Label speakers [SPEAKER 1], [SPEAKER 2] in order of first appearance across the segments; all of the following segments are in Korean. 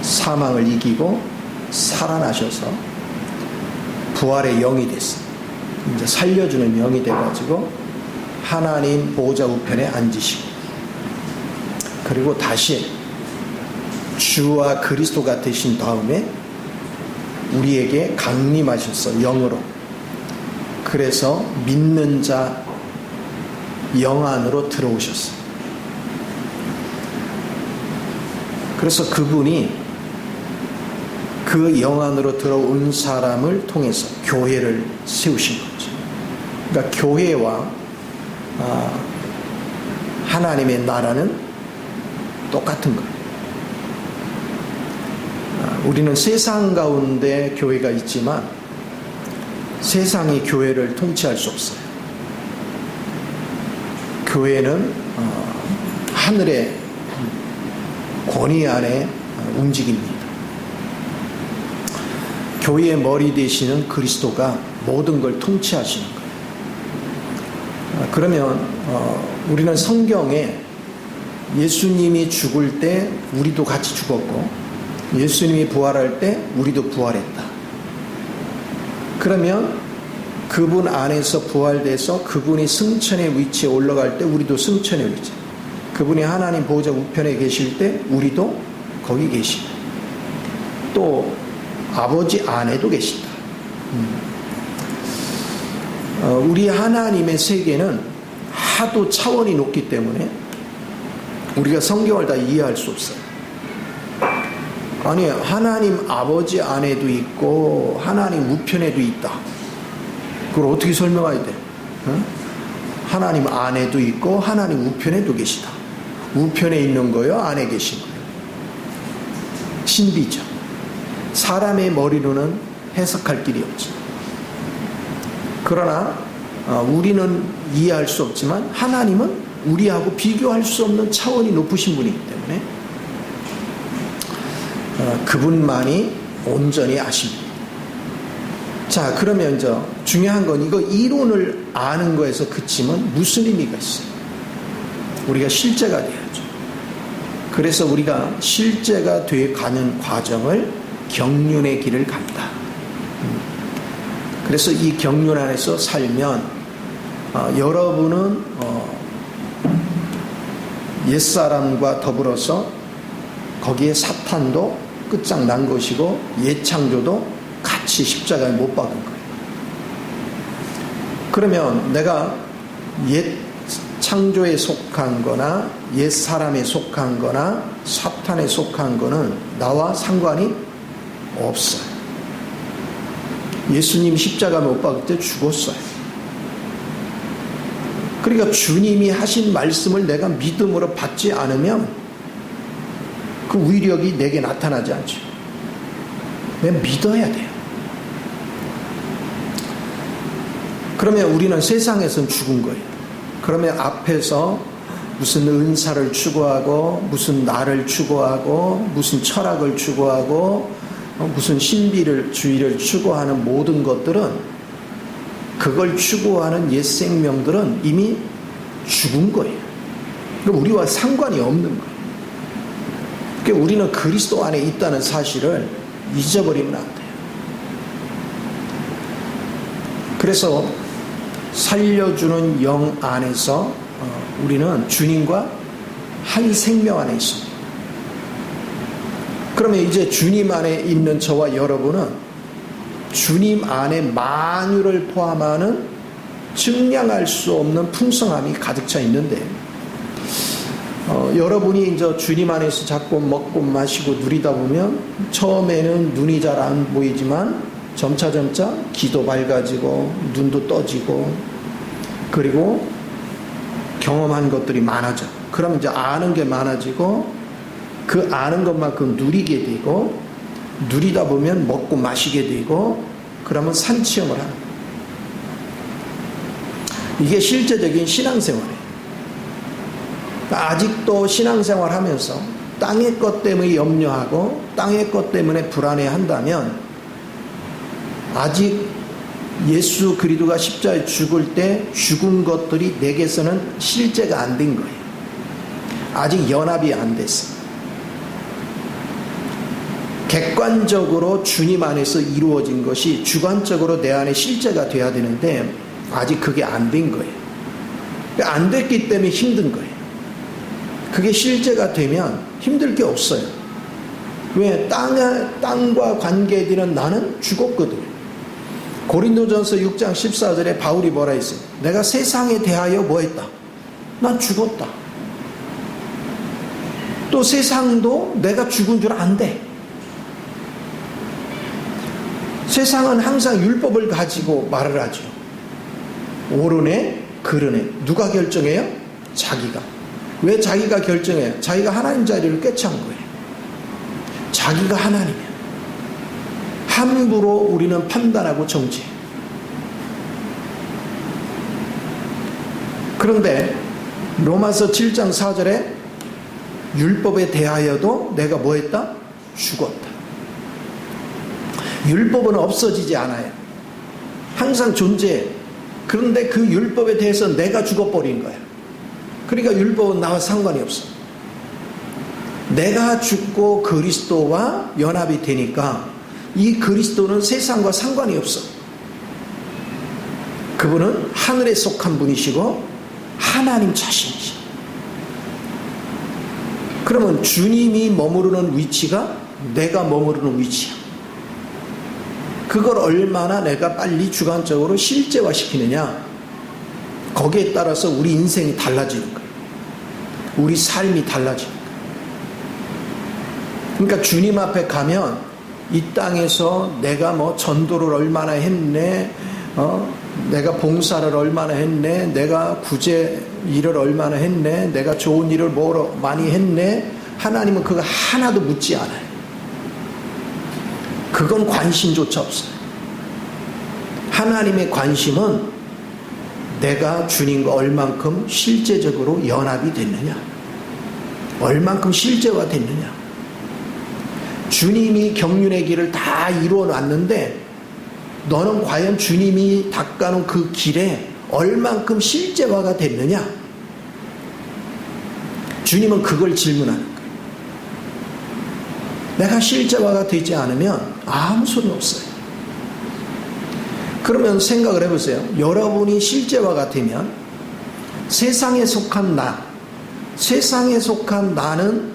[SPEAKER 1] 사망을 이기고 살아나셔서 부활의 영이 됐어요. 이제 살려주는 영이 돼가지고 하나님 보호자 우편에 앉으시고, 그리고 다시 주와 그리스도가 되신 다음에 우리에게 강림하셨어, 영으로. 그래서 믿는 자 영 안으로 들어오셨어. 그래서 그분이 그 영 안으로 들어온 사람을 통해서 교회를 세우신 거죠. 그러니까 교회와 하나님의 나라는 똑같은 거예요. 우리는 세상 가운데 교회가 있지만 세상이 교회를 통치할 수 없어요. 교회는 하늘의 권위 안에 움직입니다. 교회의 머리 되시는 그리스도가 모든 걸 통치하시는 거예요. 그러면 우리는 성경에 예수님이 죽을 때 우리도 같이 죽었고, 예수님이 부활할 때 우리도 부활했다. 그러면 그분 안에서 부활돼서 그분이 승천의 위치에 올라갈 때 우리도 승천의 위치, 그분이 하나님 보호자 우편에 계실 때 우리도 거기 계시다. 또 아버지 안에도 계시다. 우리 하나님의 세계는 하도 차원이 높기 때문에 우리가 성경을 다 이해할 수 없어요. 아니, 하나님 아버지 안에도 있고 하나님 우편에도 있다. 그걸 어떻게 설명해야 돼? 하나님 안에도 있고 하나님 우편에도 계시다. 우편에 있는 거요, 안에 계신 거요. 신비죠. 사람의 머리로는 해석할 길이 없죠. 그러나 우리는 이해할 수 없지만 하나님은 우리하고 비교할 수 없는 차원이 높으신 분이기 때문에 그분만이 온전히 아십니다. 자, 그러면 이제 중요한 건 이거 이론을 아는 거에서 그치면 무슨 의미가 있어요? 우리가 실제가 돼야죠. 그래서 우리가 실제가 돼 가는 과정을 경륜의 길을 간다. 그래서 이 경륜 안에서 살면 여러분은 옛사람과 더불어서 거기에 사탄도 끝장난 것이고 옛창조도 같이 십자가에 못 박은 거예요. 그러면 내가 옛 창조에 속한 거나 옛 사람에 속한 거나 사탄에 속한 거는 나와 상관이 없어요. 예수님 십자가 못 박을 때 죽었어요. 그러니까 주님이 하신 말씀을 내가 믿음으로 받지 않으면 그 위력이 내게 나타나지 않죠. 내가 믿어야 돼요. 그러면 우리는 세상에서는 죽은 거예요. 그러면 앞에서 무슨 은사를 추구하고 무슨 나를 추구하고 무슨 철학을 추구하고 무슨 신비를 주의를 추구하는 모든 것들은, 그걸 추구하는 옛 생명들은 이미 죽은 거예요. 그러니까 우리와 상관이 없는 거예요. 그러니까 우리는 그리스도 안에 있다는 사실을 잊어버리면 안 돼요. 그래서 살려주는 영 안에서 우리는 주님과 한 생명 안에 있습니다. 그러면 이제 주님 안에 있는 저와 여러분은 주님 안에 만유를 포함하는 증량할 수 없는 풍성함이 가득 차 있는데, 여러분이 이제 주님 안에서 자꾸 먹고 마시고 누리다 보면 처음에는 눈이 잘 안 보이지만 점차 귀도 밝아지고 눈도 떠지고, 그리고 경험한 것들이 많아져. 그럼 이제 아는 게 많아지고 그 아는 것만큼 누리게 되고, 누리다 보면 먹고 마시게 되고, 그러면 산체험을 하는 거예요. 이게 실제적인 신앙생활이에요. 아직도 신앙생활 하면서 땅의 것 때문에 염려하고 땅의 것 때문에 불안해한다면 아직 예수 그리스도가 십자가에 죽을 때 죽은 것들이 내게서는 실제가 안 된 거예요. 아직 연합이 안 됐어. 객관적으로 주님 안에서 이루어진 것이 주관적으로 내 안에 실제가 돼야 되는데 아직 그게 안 된 거예요. 안 됐기 때문에 힘든 거예요. 그게 실제가 되면 힘들 게 없어요. 왜? 땅과 관계되는 나는 죽었거든요. 고린도전서 6장 14절에 바울이 뭐라 했어요? 내가 세상에 대하여 뭐 했다? 난 죽었다. 또 세상도 내가 죽은 줄 안대. 세상은 항상 율법을 가지고 말을 하죠. 옳으네, 그르네. 누가 결정해요? 자기가. 왜 자기가 결정해요? 자기가 하나님 자리를 꿰찬 거예요. 자기가 하나님이야. 함부로 우리는 판단하고 정죄해요. 그런데 로마서 7장 4절에 율법에 대하여도 내가 뭐 했다? 죽었다. 율법은 없어지지 않아요. 항상 존재해. 그런데 그 율법에 대해서 내가 죽어버린 거야. 그러니까 율법은 나와 상관이 없어. 내가 죽고 그리스도와 연합이 되니까 이 그리스도는 세상과 상관이 없어. 그분은 하늘에 속한 분이시고 하나님 자신이시. 그러면 주님이 머무르는 위치가 내가 머무르는 위치야. 그걸 얼마나 내가 빨리 주관적으로 실제화시키느냐, 거기에 따라서 우리 인생이 달라지는 거예요. 우리 삶이 달라지는 거예요. 그러니까 주님 앞에 가면 이 땅에서 내가 뭐 전도를 얼마나 했네, 내가 봉사를 얼마나 했네, 내가 구제 일을 얼마나 했네, 내가 좋은 일을 뭐로 많이 했네, 하나님은 그거 하나도 묻지 않아요. 그건 관심조차 없어요. 하나님의 관심은 내가 주님과 얼만큼 실제적으로 연합이 됐느냐, 얼만큼 실제화 됐느냐. 주님이 경륜의 길을 다 이루어 놨는데 너는 과연 주님이 닦아놓은 그 길에 얼만큼 실제화가 됐느냐. 주님은 그걸 질문하는 거예요. 내가 실제화가 되지 않으면 아무 소리 없어요. 그러면 생각을 해보세요. 여러분이 실제화가 되면 세상에 속한 세상에 속한 나는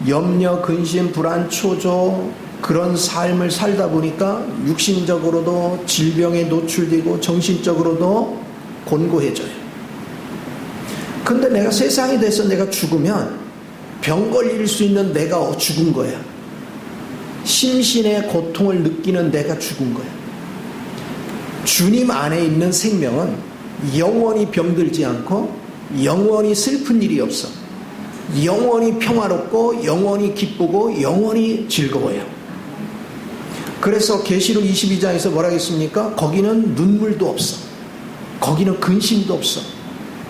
[SPEAKER 1] 염려, 근심, 불안, 초조, 그런 삶을 살다 보니까 육신적으로도 질병에 노출되고 정신적으로도 곤고해져요. 근데 내가 세상에 대해서 내가 죽으면 병 걸릴 수 있는 내가 죽은 거야. 심신의 고통을 느끼는 내가 죽은 거야. 주님 안에 있는 생명은 영원히 병들지 않고 영원히 슬픈 일이 없어. 영원히 평화롭고 영원히 기쁘고 영원히 즐거워요. 그래서 계시록 22장에서 뭐라 했습니까? 거기는 눈물도 없어. 거기는 근심도 없어.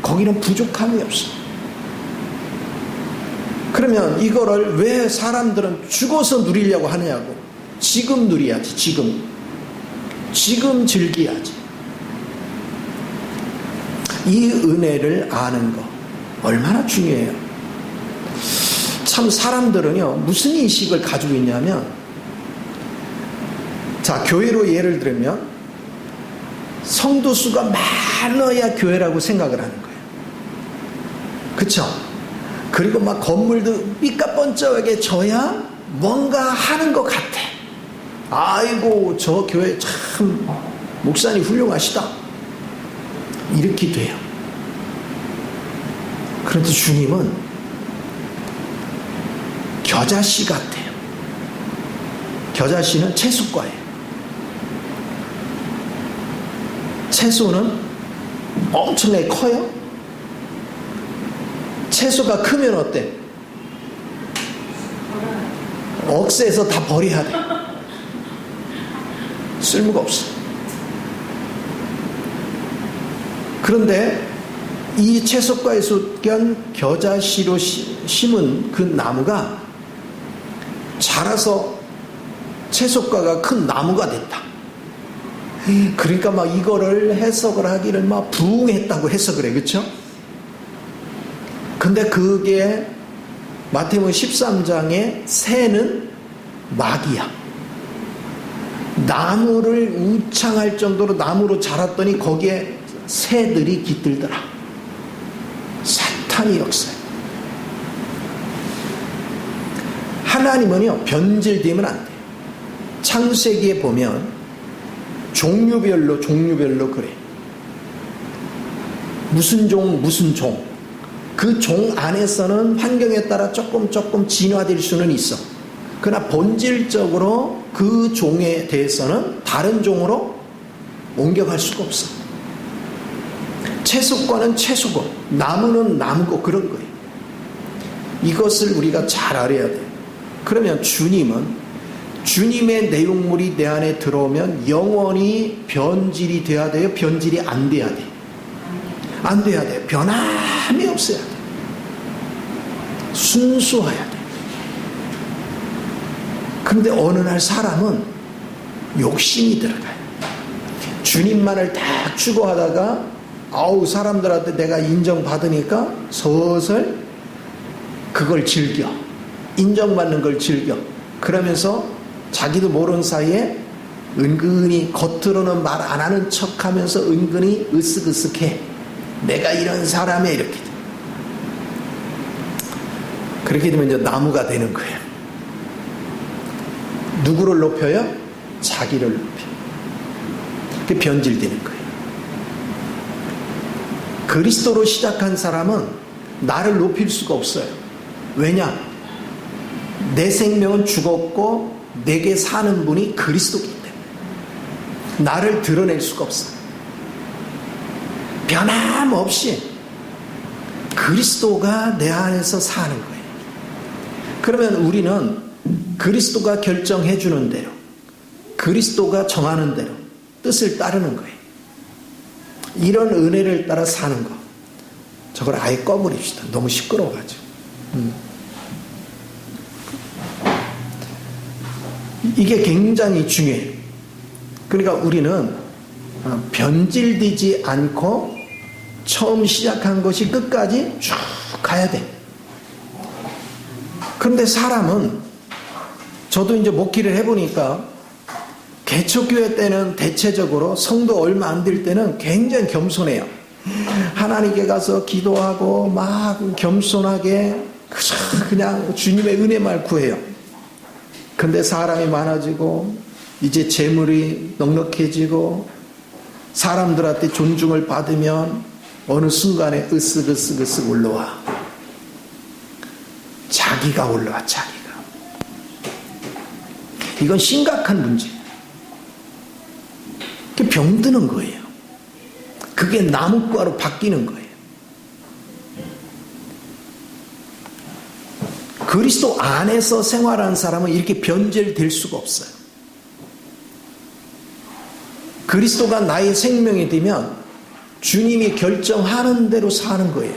[SPEAKER 1] 거기는 부족함이 없어. 그러면 이거를 왜 사람들은 죽어서 누리려고 하느냐고. 지금 누려야지. 지금 즐겨야지. 이 은혜를 아는 거 얼마나 중요해요. 참 사람들은요 무슨 인식을 가지고 있냐면, 자 교회로 예를 들면 성도 수가 많아야 교회라고 생각을 하는 거예요. 그쵸? 그리고 막 건물도 삐까뻔쩍하게 져야 뭔가 하는 것 같아. 아이고 저 교회 참 목사님 훌륭하시다, 이렇게 돼요. 그런데 주님은 겨자씨 같아요. 겨자씨는 채소과예요. 채소는 엄청나게 커요. 채소가 크면 어때? 억새에서 다 버려야 돼. 쓸모가 없어. 그런데 이 채소과에 속한 겨자씨로 심은 그 나무가 자라서 채소과가 큰 나무가 됐다. 그러니까 막 이거를 해석을 하기를 막 부흥했다고 해석을 해. 그렇죠? 근데 그게 마태복음 13장의 새는 마귀야. 나무를 우창할 정도로 나무로 자랐더니 거기에 새들이 깃들더라. 사탄이 역사해. 하나님은요, 변질되면 안 돼요. 창세기에 보면 종류별로 그래. 무슨 종. 그 종 안에서는 환경에 따라 조금 진화될 수는 있어. 그러나 본질적으로 그 종에 대해서는 다른 종으로 옮겨갈 수가 없어. 채소과는 채소고, 나무는 나무고, 그런 거예요. 이것을 우리가 잘 알아야 돼요. 그러면 주님의 내용물이 내 안에 들어오면 영원히 변질이 돼야 돼요? 변질이 안 돼야 돼요? 안 돼야 돼요. 변함이 없어야 돼요. 순수해야 돼요. 그런데 어느 날 사람은 욕심이 들어가요. 주님만을 딱 추구하다가 사람들한테 내가 인정받으니까 서서히 그걸 즐겨. 인정받는 걸 즐겨. 그러면서 자기도 모르는 사이에 은근히 겉으로는 말 안 하는 척하면서 은근히 으쓱으쓱해. 내가 이런 사람이야, 이렇게. 그렇게 되면 이제 나무가 되는 거예요. 누구를 높여요? 자기를 높여요. 그게 변질되는 거예요. 그리스도로 시작한 사람은 나를 높일 수가 없어요. 왜냐? 내 생명은 죽었고 내게 사는 분이 그리스도이기 때문에 나를 드러낼 수가 없어요. 변함없이 그리스도가 내 안에서 사는 거예요. 그러면 우리는 그리스도가 결정해 주는 대로, 그리스도가 정하는 대로 뜻을 따르는 거예요. 이런 은혜를 따라 사는 거, 저걸 아예 꺼버립시다. 너무 시끄러워가지고. 이게 굉장히 중요해요. 그러니까 우리는 변질되지 않고 처음 시작한 것이 끝까지 쭉 가야 돼. 그런데 사람은, 저도 이제 목회를 해보니까 개척교회 때는 대체적으로 성도 얼마 안 될 때는 굉장히 겸손해요. 하나님께 가서 기도하고 막 겸손하게 그냥 주님의 은혜만 구해요. 근데 사람이 많아지고 이제 재물이 넉넉해지고 사람들한테 존중을 받으면 어느 순간에 으쓱 올라와. 자기가 올라와, 자기가. 이건 심각한 문제예요. 그게 병드는 거예요. 그게 나무과로 바뀌는 거예요. 그리스도 안에서 생활하는 사람은 이렇게 변질될 수가 없어요. 그리스도가 나의 생명이 되면 주님이 결정하는 대로 사는 거예요.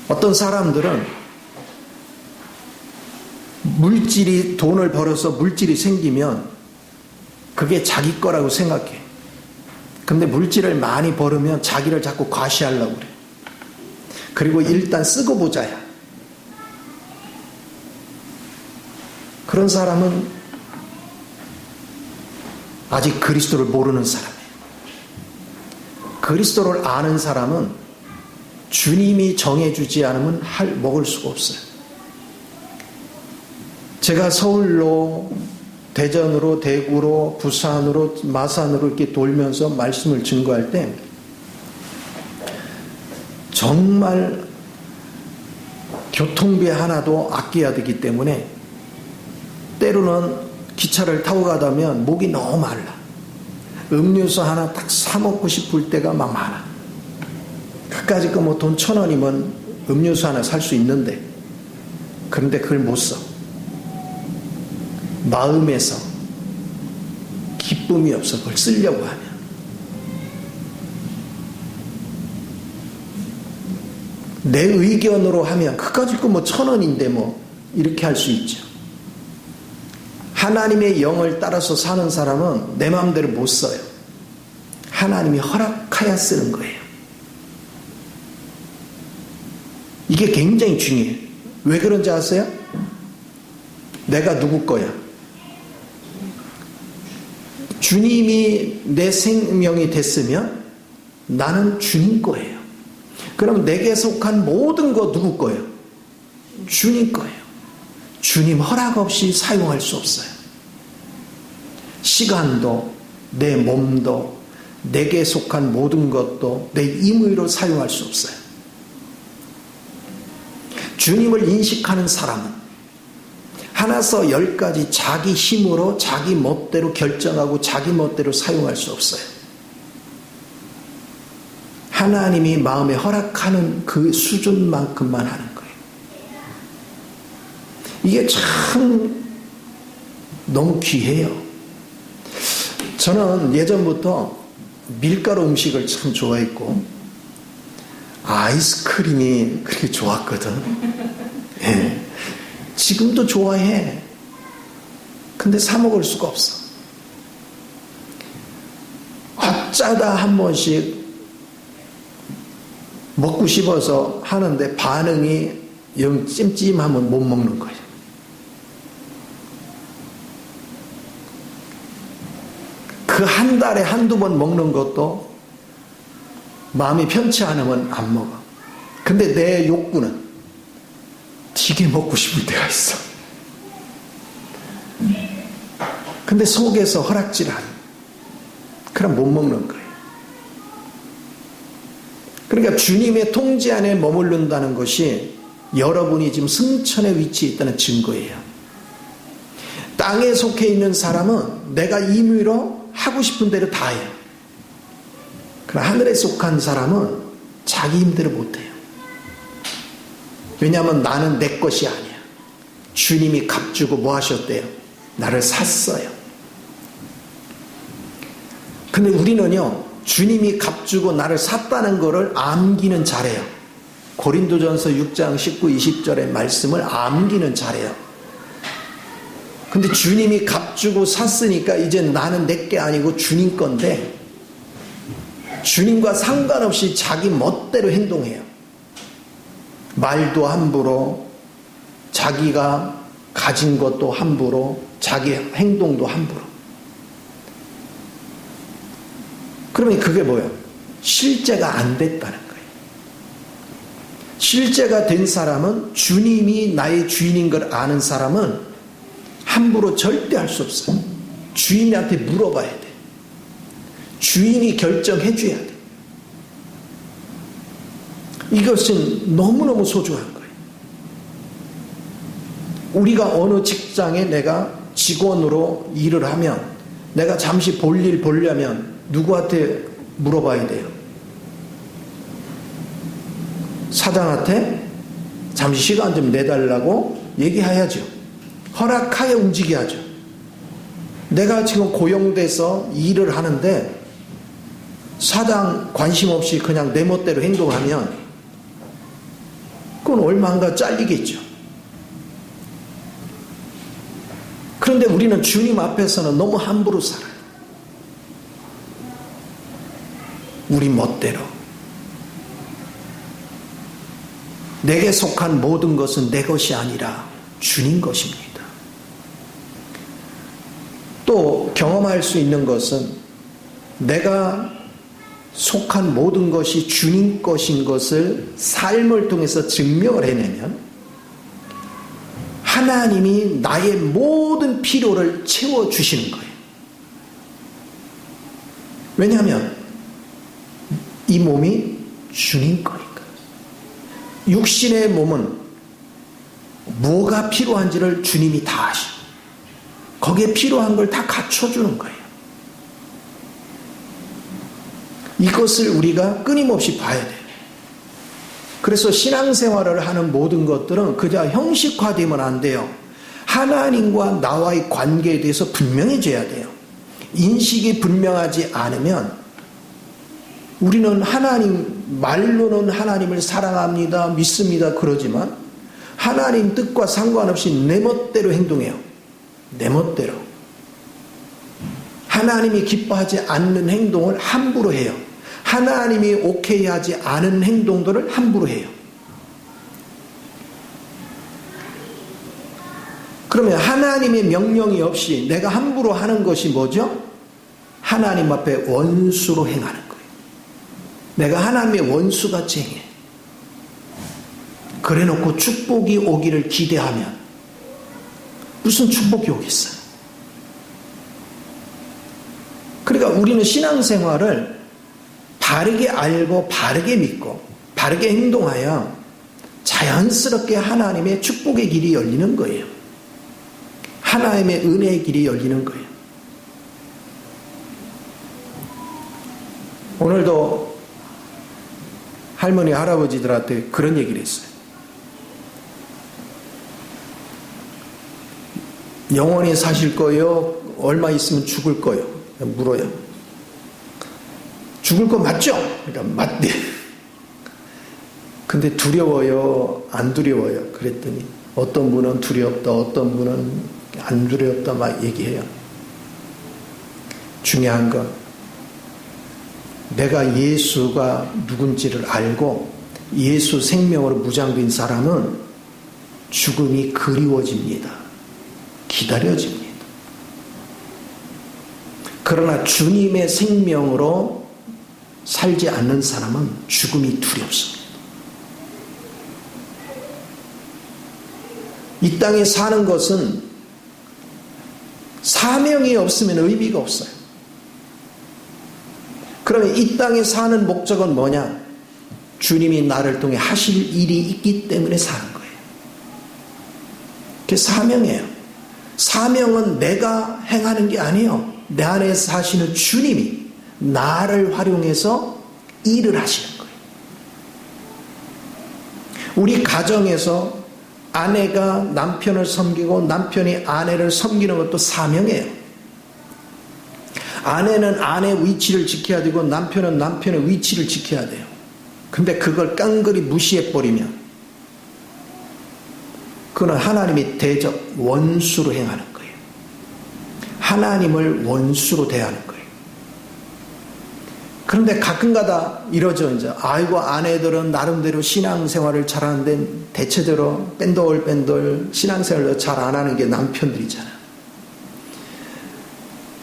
[SPEAKER 1] 어떤 사람들은 돈을 벌어서 물질이 생기면 그게 자기 거라고 생각해. 근데 물질을 많이 벌으면 자기를 자꾸 과시하려고 그래. 그리고 일단 쓰고 보자야. 그런 사람은 아직 그리스도를 모르는 사람이에요. 그리스도를 아는 사람은 주님이 정해주지 않으면 먹을 수가 없어요. 제가 서울로, 대전으로, 대구로, 부산으로, 마산으로 이렇게 돌면서 말씀을 증거할 때 정말 교통비 하나도 아껴야 되기 때문에 때로는 기차를 타고 가다면 목이 너무 말라. 음료수 하나 딱 사 먹고 싶을 때가 막 많아. 그까짓 거 뭐 돈 1,000원이면 음료수 하나 살 수 있는데, 그런데 그걸 못 써. 마음에서 기쁨이 없어. 그걸 쓰려고 하면. 내 의견으로 하면 그까짓 거 뭐 1,000원인데 뭐 이렇게 할 수 있죠. 하나님의 영을 따라서 사는 사람은 내 마음대로 못 써요. 하나님이 허락하여 쓰는 거예요. 이게 굉장히 중요해요. 왜 그런지 아세요? 내가 누구 거야? 주님이 내 생명이 됐으면 나는 주님 거예요. 그럼 내게 속한 모든 거 누구 거예요? 주님 거예요. 주님 허락 없이 사용할 수 없어요. 시간도, 내 몸도, 내게 속한 모든 것도 내 임의로 사용할 수 없어요. 주님을 인식하는 사람은 하나서 열까지 자기 힘으로 자기 멋대로 결정하고 자기 멋대로 사용할 수 없어요. 하나님이 마음에 허락하는 그 수준만큼만 하는 거예요. 이게 참 너무 귀해요. 저는 예전부터 밀가루 음식을 참 좋아했고 아이스크림이 그렇게 좋았거든. 예. 지금도 좋아해. 근데 사 먹을 수가 없어. 어쩌다 한 번씩 먹고 싶어서 하는데 반응이 영 찜찜하면 못 먹는 거예요. 그 한 달에 한두 번 먹는 것도 마음이 편치 않으면 안 먹어. 근데 내 욕구는 되게 먹고 싶을 때가 있어. 근데 속에서 허락질 안 해. 그럼 못 먹는 거예요. 그러니까 주님의 통제 안에 머무른다는 것이 여러분이 지금 승천의 위치에 있다는 증거예요. 땅에 속해 있는 사람은 내가 임의로 하고 싶은 대로 다 해요. 그러나 하늘에 속한 사람은 자기 힘대로 못해요. 왜냐하면 나는 내 것이 아니야. 주님이 값주고 뭐 하셨대요? 나를 샀어요. 근데 우리는요, 주님이 값주고 나를 샀다는 것을 암기는 잘해요. 고린도전서 6장 19, 20절의 말씀을 암기는 잘해요. 근데 주님이 값주고 샀으니까 이제 나는 내게 아니고 주님 건데 주님과 상관없이 자기 멋대로 행동해요. 말도 함부로, 자기가 가진 것도 함부로, 자기 행동도 함부로. 그러면 그게 뭐예요? 실제가 안 됐다는 거예요. 실제가 된 사람은, 주님이 나의 주인인 걸 아는 사람은 함부로 절대 할 수 없어요. 주인한테 물어봐야 돼. 주인이 결정해 줘야 돼. 이것은 너무너무 소중한 거예요. 우리가 어느 직장에 내가 직원으로 일을 하면 내가 잠시 볼 일 보려면 누구한테 물어봐야 돼요? 사장한테 잠시 시간 좀 내달라고 얘기해야죠. 허락하여 움직여야죠. 내가 지금 고용돼서 일을 하는데 사장 관심 없이 그냥 내 멋대로 행동하면 그건 얼마인가 잘리겠죠. 그런데 우리는 주님 앞에서는 너무 함부로 살아요. 우리 멋대로. 내게 속한 모든 것은 내 것이 아니라 주님 것입니다. 또 경험할 수 있는 것은 내가 속한 모든 것이 주님 것인 것을 삶을 통해서 증명을 해내면 하나님이 나의 모든 필요를 채워주시는 거예요. 왜냐하면 이 몸이 주님 거니까. 육신의 몸은 뭐가 필요한지를 주님이 다 아시고 거기에 필요한 걸 다 갖춰주는 거예요. 이것을 우리가 끊임없이 봐야 돼요. 그래서 신앙생활을 하는 모든 것들은 그저 형식화되면 안 돼요. 하나님과 나와의 관계에 대해서 분명해져야 돼요. 인식이 분명하지 않으면 우리는 말로는 하나님을 사랑합니다, 믿습니다 그러지만 하나님 뜻과 상관없이 내 멋대로 행동해요. 내 멋대로. 하나님이 기뻐하지 않는 행동을 함부로 해요. 하나님이 오케이 하지 않은 행동들을 함부로 해요. 그러면 하나님의 명령이 없이 내가 함부로 하는 것이 뭐죠? 하나님 앞에 원수로 행하는 거예요. 내가 하나님의 원수같이 행해. 그래 놓고 축복이 오기를 기대하면 무슨 축복이 오겠어요? 그러니까 우리는 신앙생활을 바르게 알고 바르게 믿고 바르게 행동하여 자연스럽게 하나님의 축복의 길이 열리는 거예요. 하나님의 은혜의 길이 열리는 거예요. 오늘도 할머니 할아버지들한테 그런 얘기를 했어요. 영원히 사실 거예요? 얼마 있으면 죽을 거예요? 물어요. 죽을 거 맞죠? 그러니까 맞대. 근데 두려워요? 안 두려워요? 그랬더니 어떤 분은 두렵다, 어떤 분은 안 두렵다 막 얘기해요. 중요한 건 내가 예수가 누군지를 알고 예수 생명으로 무장된 사람은 죽음이 그리워집니다. 기다려집니다. 그러나 주님의 생명으로 살지 않는 사람은 죽음이 두렵습니다. 이 땅에 사는 것은 사명이 없으면 의미가 없어요. 그러면 이 땅에 사는 목적은 뭐냐? 주님이 나를 통해 하실 일이 있기 때문에 사는 거예요. 그게 사명이에요. 사명은 내가 행하는 게 아니에요. 내 안에 사시는 주님이 나를 활용해서 일을 하시는 거예요. 우리 가정에서 아내가 남편을 섬기고 남편이 아내를 섬기는 것도 사명이에요. 아내는 아내의 위치를 지켜야 되고 남편은 남편의 위치를 지켜야 돼요. 근데 그걸 깡그리 무시해버리면 그건 하나님이 대적 원수로 행하는 거예요. 하나님을 원수로 대하는 거예요. 그런데 가끔가다 이러죠. 이제 아이고 아내들은 나름대로 신앙생활을 잘하는데 대체대로 뺀돌뺀돌 신앙생활을 잘 안 하는 게 남편들이잖아요.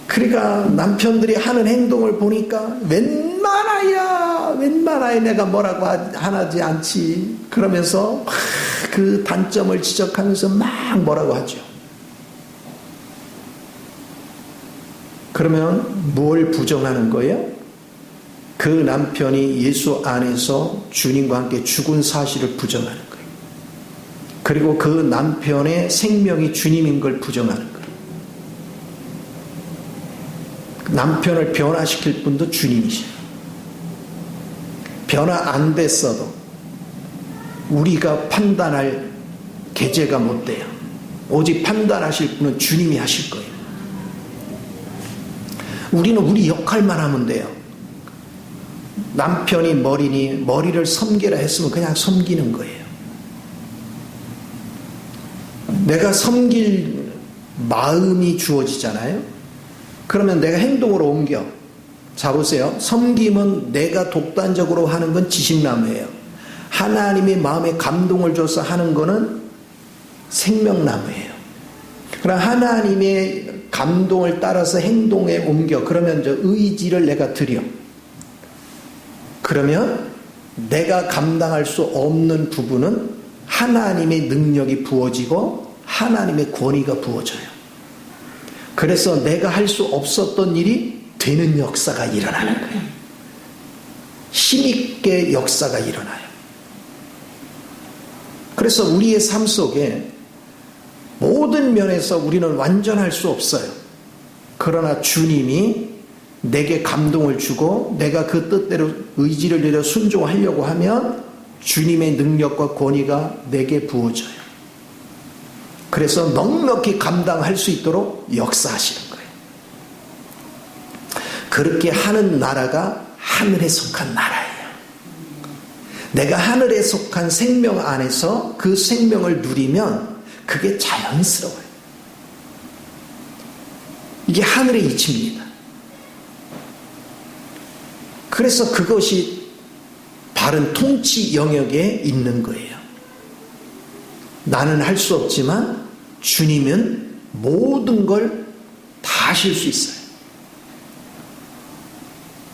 [SPEAKER 1] 그러니까 남편들이 하는 행동을 보니까 웬만하야 내가 뭐라고 하지 않지. 그러면서 막 그 단점을 지적하면서 막 뭐라고 하죠. 그러면 뭘 부정하는 거예요? 그 남편이 예수 안에서 주님과 함께 죽은 사실을 부정하는 거예요. 그리고 그 남편의 생명이 주님인 걸 부정하는 거예요. 남편을 변화시킬 분도 주님이시죠. 변화 안 됐어도 우리가 판단할 계제가 못 돼요. 오직 판단하실 분은 주님이 하실 거예요. 우리는 우리 역할만 하면 돼요. 남편이 머리를 섬기라 했으면 그냥 섬기는 거예요. 내가 섬길 마음이 주어지잖아요. 그러면 내가 행동으로 옮겨. 자 보세요. 섬김은 내가 독단적으로 하는 건 지식나무예요. 하나님의 마음에 감동을 줘서 하는 거는 생명나무예요. 그럼 하나님의 감동을 따라서 행동에 옮겨. 그러면 저 의지를 내가 드려. 그러면 내가 감당할 수 없는 부분은 하나님의 능력이 부어지고 하나님의 권위가 부어져요. 그래서 내가 할 수 없었던 일이 되는 역사가 일어나는 거예요. 힘있게 역사가 일어나요. 그래서 우리의 삶 속에 모든 면에서 우리는 완전할 수 없어요. 그러나 주님이 내게 감동을 주고 내가 그 뜻대로 의지를 내려 순종하려고 하면 주님의 능력과 권위가 내게 부어져요. 그래서 넉넉히 감당할 수 있도록 역사하시는 거예요. 그렇게 하는 나라가 하늘에 속한 나라예요. 내가 하늘에 속한 생명 안에서 그 생명을 누리면 그게 자연스러워요. 이게 하늘의 이치입니다. 그래서 그것이 바른 통치 영역에 있는 거예요. 나는 할 수 없지만 주님은 모든 걸 다 하실 수 있어요.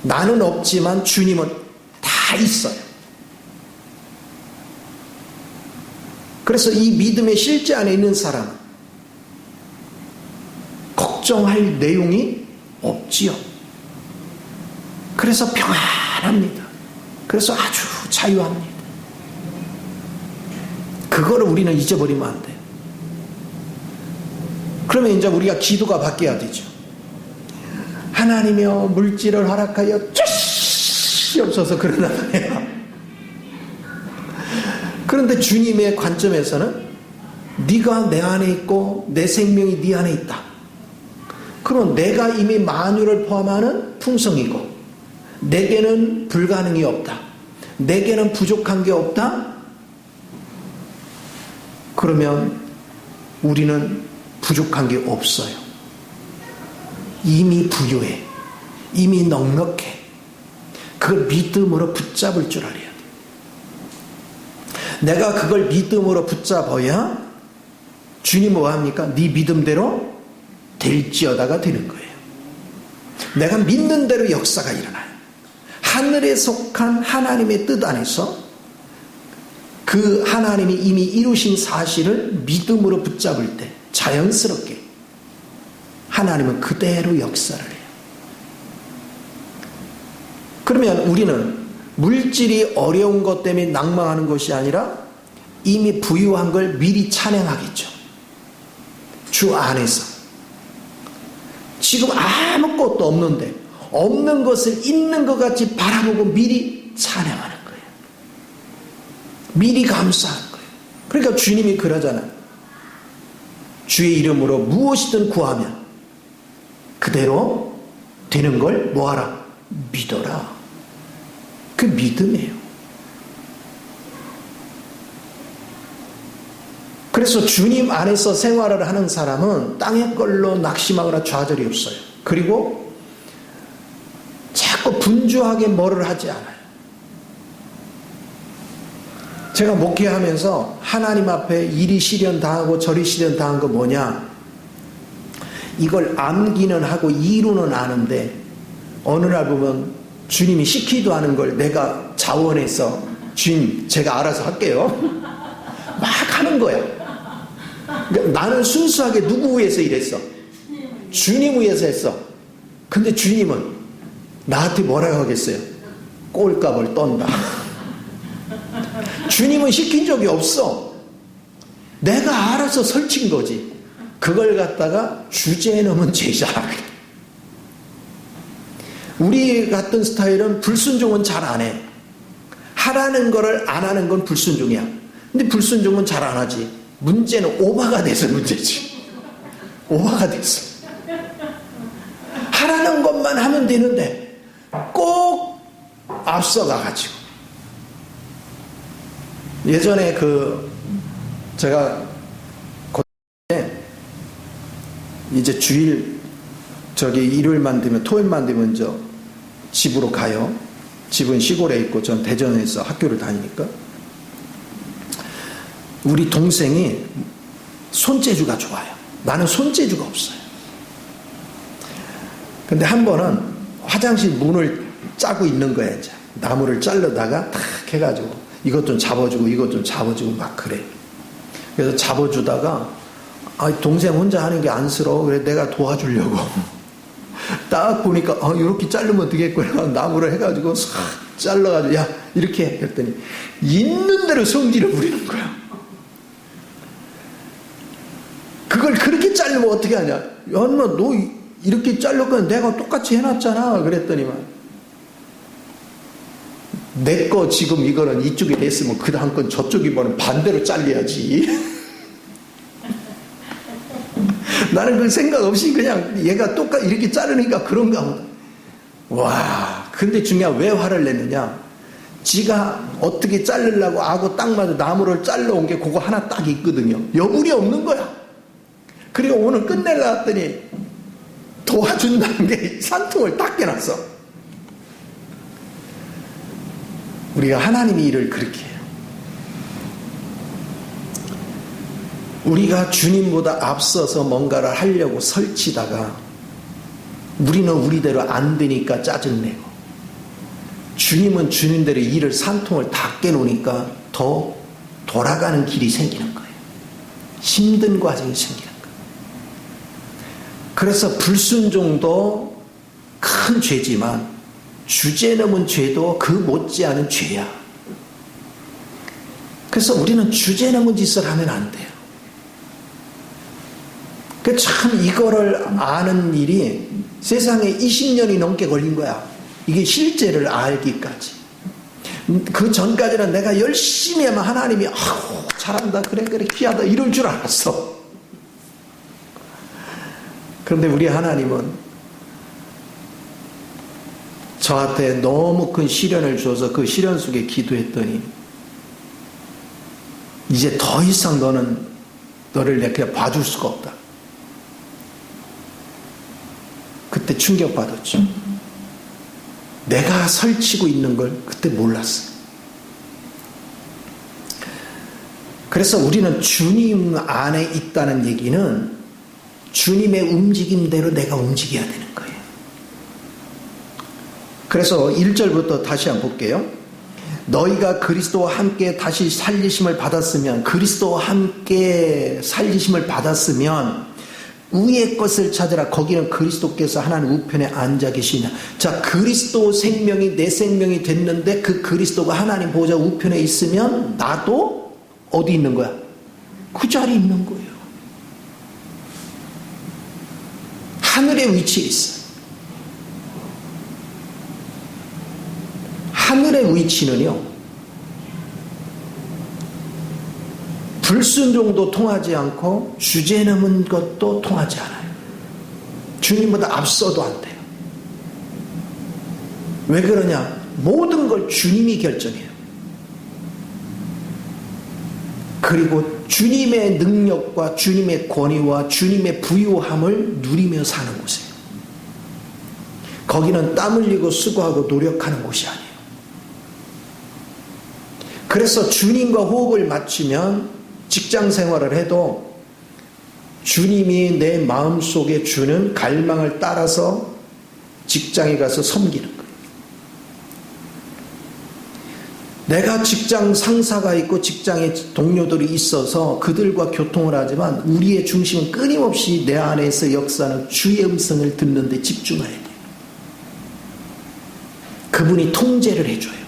[SPEAKER 1] 나는 없지만 주님은 다 있어요. 그래서 이 믿음의 실제 안에 있는 사람은 걱정할 내용이 없지요. 그래서 평안합니다. 그래서 아주 자유합니다. 그거를 우리는 잊어버리면 안 돼요. 그러면 이제 우리가 기도가 바뀌어야 되죠. 하나님이여 물질을 허락하여 주시옵소서 그러나요. 그런데 주님의 관점에서는 네가 내 안에 있고 내 생명이 네 안에 있다. 그럼 내가 이미 만유를 포함하는 풍성이고 내게는 불가능이 없다. 내게는 부족한 게 없다. 그러면 우리는 부족한 게 없어요. 이미 부유해. 이미 넉넉해. 그걸 믿음으로 붙잡을 줄 알아야 돼. 내가 그걸 믿음으로 붙잡아야 주님 뭐 합니까? 네 믿음대로 될지어다가 되는 거예요. 내가 믿는 대로 역사가 일어나요. 하늘에 속한 하나님의 뜻 안에서 그 하나님이 이미 이루신 사실을 믿음으로 붙잡을 때 자연스럽게 하나님은 그대로 역사를 해요. 그러면 우리는 물질이 어려운 것 때문에 낭망하는 것이 아니라 이미 부유한 걸 미리 찬양하겠죠. 주 안에서. 지금 아무것도 없는데 없는 것을 있는 것 같이 바라보고 미리 찬양하는 거예요. 미리 감사하는 거예요. 그러니까 주님이 그러잖아요. 주의 이름으로 무엇이든 구하면 그대로 되는 걸 뭐하라? 믿어라. 그 믿음이에요. 그래서 주님 안에서 생활을 하는 사람은 땅의 걸로 낙심하거나 좌절이 없어요. 그리고 자꾸 분주하게 뭐를 하지 않아요. 제가 목회하면서 하나님 앞에 이리 시련 당하고 저리 시련 당한 거 뭐냐? 이걸 암기는 하고 이루는 아는데 어느 날 보면 주님이 시키도 하는 걸 내가 자원해서 주님 제가 알아서 할게요. 막 하는 거야. 그러니까 나는 순수하게 누구 위해서 일했어? 주님 위해서 했어. 근데 주님은 나한테 뭐라고 하겠어요? 꼴값을 떤다. 주님은 시킨 적이 없어. 내가 알아서 설친 거지. 그걸 갖다가 주제에 넣으면 제자라 그래. 우리 같은 스타일은 불순종은 잘 안 해. 하라는 거를 안 하는 건 불순종이야. 근데 불순종은 잘 안 하지. 문제는 오바가 돼서 문제지. 오바가 됐어. 하라는 것만 하면 되는데 꼭 앞서가가지고. 예전에 제가 이제 주일 일요일만 되면 토요일만 되면 집으로 가요. 집은 시골에 있고 전 대전에서 학교를 다니니까 우리 동생이 손재주가 좋아요. 나는 손재주가 없어요. 근데 한 번은 화장실 문을 짜고 있는 거야. 이제 나무를 자르다가 탁 해가지고 이것 좀 잡아주고 이것 좀 잡아주고 막 그래. 그래서 잡아주다가 동생 혼자 하는 게 안쓰러워. 그래 내가 도와주려고 딱 보니까 이렇게 자르면 되겠구나. 나무를 해가지고 싹 잘라가지고 야 이렇게 해. 그랬더니 있는 대로 성질을 부리는 거야. 그걸 그렇게 자르면 어떻게 하냐. 야 너 이렇게 자르면 내가 똑같이 해놨잖아. 그랬더니만 내 거 지금 이거는 이쪽에 냈으면 그 다음 건 저쪽 이번엔 반대로 잘려야지. 나는 그 생각 없이 그냥 얘가 똑같이 이렇게 자르니까 그런가 보다. 와, 근데 중요한 왜 화를 냈느냐? 지가 어떻게 자르려고 하고 딱 맞아 나무를 잘라온 게 그거 하나 딱 있거든요. 여물이 없는 거야. 그리고 오늘 끝내려 했더니 도와준다는 게 산통을 딱 깨놨어. 우리가 하나님의 일을 그렇게 해요. 우리가 주님보다 앞서서 뭔가를 하려고 설치다가 우리는 우리대로 안 되니까 짜증내고, 주님은 주님대로 일을 산통을 다 깨놓으니까 더 돌아가는 길이 생기는 거예요. 힘든 과정이 생기는 거예요. 그래서 불순종도 큰 죄지만 주제 넘은 죄도 그 못지않은 죄야. 그래서 우리는 주제 넘은 짓을 하면 안 돼요. 참 이거를 아는 일이 세상에 20년이 넘게 걸린 거야. 이게 실제를 알기까지. 그 전까지는 내가 열심히 하면 하나님이 아우 잘한다, 그래 귀하다 이럴 줄 알았어. 그런데 우리 하나님은 저한테 너무 큰 시련을 줘서 그 시련 속에 기도했더니 이제 더 이상 너를 내가 봐줄 수가 없다. 그때 충격받았죠. 내가 설치고 있는 걸 그때 몰랐어요. 그래서 우리는 주님 안에 있다는 얘기는 주님의 움직임대로 내가 움직여야 되는 거예요. 그래서 1절부터 다시 한번 볼게요. 너희가 그리스도와 함께 다시 살리심을 받았으면, 그리스도와 함께 살리심을 받았으면 위의 것을 찾으라. 거기는 그리스도께서 하나님 우편에 앉아 계시냐. 자, 그리스도 생명이 내 생명이 됐는데 그 그리스도가 하나님 보좌 우편에 있으면 나도 어디 있는 거야? 그 자리에 있는 거예요. 하늘의 위치에 있어요. 하늘의 위치는요, 불순종도 통하지 않고 주제 넘은 것도 통하지 않아요. 주님보다 앞서도 안 돼요. 왜 그러냐? 모든 걸 주님이 결정해요. 그리고 주님의 능력과 주님의 권위와 주님의 부유함을 누리며 사는 곳이에요. 거기는 땀 흘리고 수고하고 노력하는 곳이 아니에요. 그래서 주님과 호흡을 맞추면 직장 생활을 해도 주님이 내 마음속에 주는 갈망을 따라서 직장에 가서 섬기는 거예요. 내가 직장 상사가 있고 직장에 동료들이 있어서 그들과 교통을 하지만 우리의 중심은 끊임없이 내 안에서 역사하는 주의 음성을 듣는 데 집중해야 돼요. 그분이 통제를 해줘요.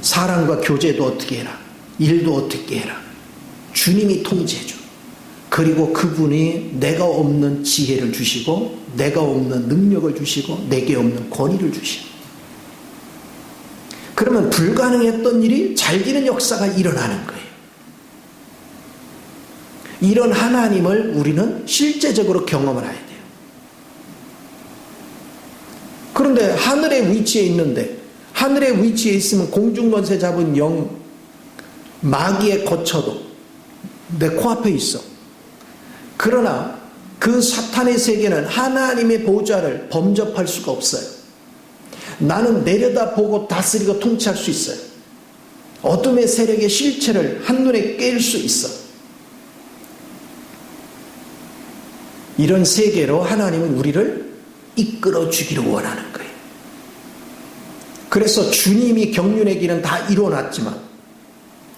[SPEAKER 1] 사람과 교제도 어떻게 해라, 일도 어떻게 해라. 주님이 통제해줘. 그리고 그분이 내가 없는 지혜를 주시고 내가 없는 능력을 주시고 내게 없는 권위를 주시고, 그러면 불가능했던 일이 잘 되는 역사가 일어나는 거예요. 이런 하나님을 우리는 실제적으로 경험을 해야 돼요. 그런데 하늘의 위치에 있는데, 하늘의 위치에 있으면 공중권세 잡은 영 마귀에 거쳐도 내 코앞에 있어. 그러나 그 사탄의 세계는 하나님의 보좌를 범접할 수가 없어요. 나는 내려다보고 다스리고 통치할 수 있어요. 어둠의 세력의 실체를 한눈에 깰 수 있어. 이런 세계로 하나님은 우리를 이끌어 주기를 원하는 거예요. 그래서 주님이 경륜의 길은 다 이뤄놨지만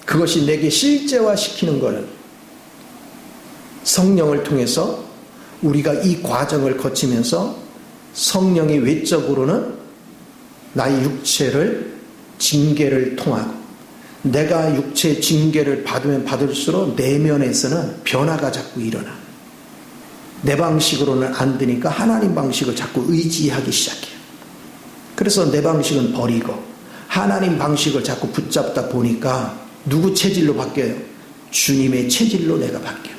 [SPEAKER 1] 그것이 내게 실제화시키는 것은 성령을 통해서 우리가 이 과정을 거치면서 성령이 외적으로는 나의 육체를 징계를 통하고, 내가 육체 징계를 받으면 받을수록 내면에서는 변화가 자꾸 일어나. 내 방식으로는 안 되니까 하나님 방식을 자꾸 의지하기 시작해요. 그래서 내 방식은 버리고 하나님 방식을 자꾸 붙잡다 보니까 누구 체질로 바뀌어요? 주님의 체질로 내가 바뀌어요.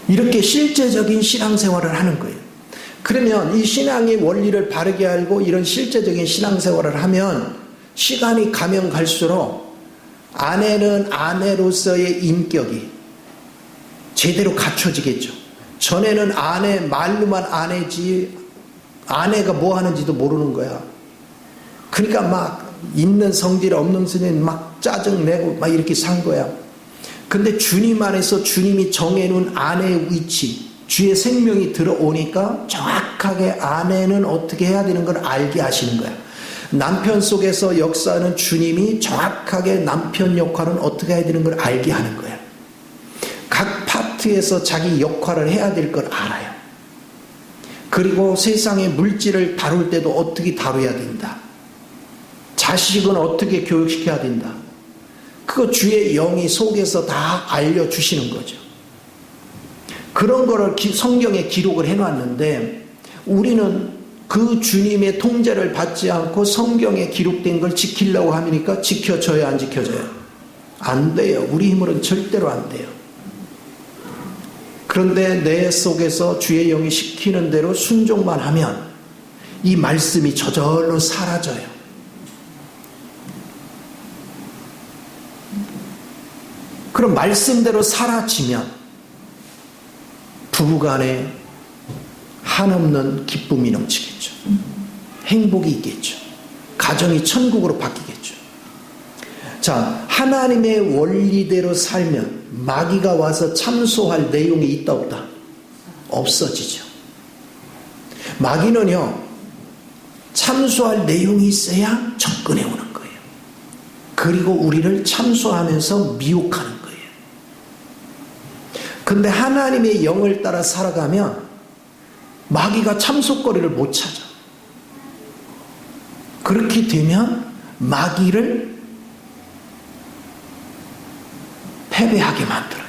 [SPEAKER 1] 이렇게 실제적인 신앙생활을 하는 거예요. 그러면 이 신앙의 원리를 바르게 알고 이런 실제적인 신앙생활을 하면 시간이 가면 갈수록 아내는 아내로서의 인격이 제대로 갖춰지겠죠. 전에는 아내 말로만 아내지 아내가 뭐 하는지도 모르는 거야. 그러니까 막 있는 성질 없는 성질 막 짜증내고 막 이렇게 산 거야. 근데 주님 안에서 주님이 정해놓은 아내의 위치, 주의 생명이 들어오니까 정확하게 아내는 어떻게 해야 되는 걸 알게 하시는 거야. 남편 속에서 역사하는 주님이 정확하게 남편 역할은 어떻게 해야 되는 걸 알게 하는 거야. 각 파트에서 자기 역할을 해야 될 걸 알아요. 그리고 세상의 물질을 다룰 때도 어떻게 다뤄야 된다. 자식은 어떻게 교육시켜야 된다. 그거 주의 영이 속에서 다 알려주시는 거죠. 그런 거를 성경에 기록을 해놨는데 우리는 그 주님의 통제를 받지 않고 성경에 기록된 걸 지키려고 하니까 지켜져요, 안 지켜져요? 안 돼요. 우리 힘으로는 절대로 안 돼요. 그런데 내 속에서 주의 영이 시키는 대로 순종만 하면 이 말씀이 저절로 사라져요. 그럼 말씀대로 사라지면 부부간에 한없는 기쁨이 넘치겠죠. 행복이 있겠죠. 가정이 천국으로 바뀌겠죠. 자, 하나님의 원리대로 살면 마귀가 와서 참소할 내용이 있다 없다? 없어지죠. 마귀는요, 참소할 내용이 있어야 접근해 오는 거예요. 그리고 우리를 참소하면서 미혹하는 거예요. 근데 하나님의 영을 따라 살아가면 마귀가 참소거리를 못 찾아. 그렇게 되면 마귀를 패배하게 만들어요.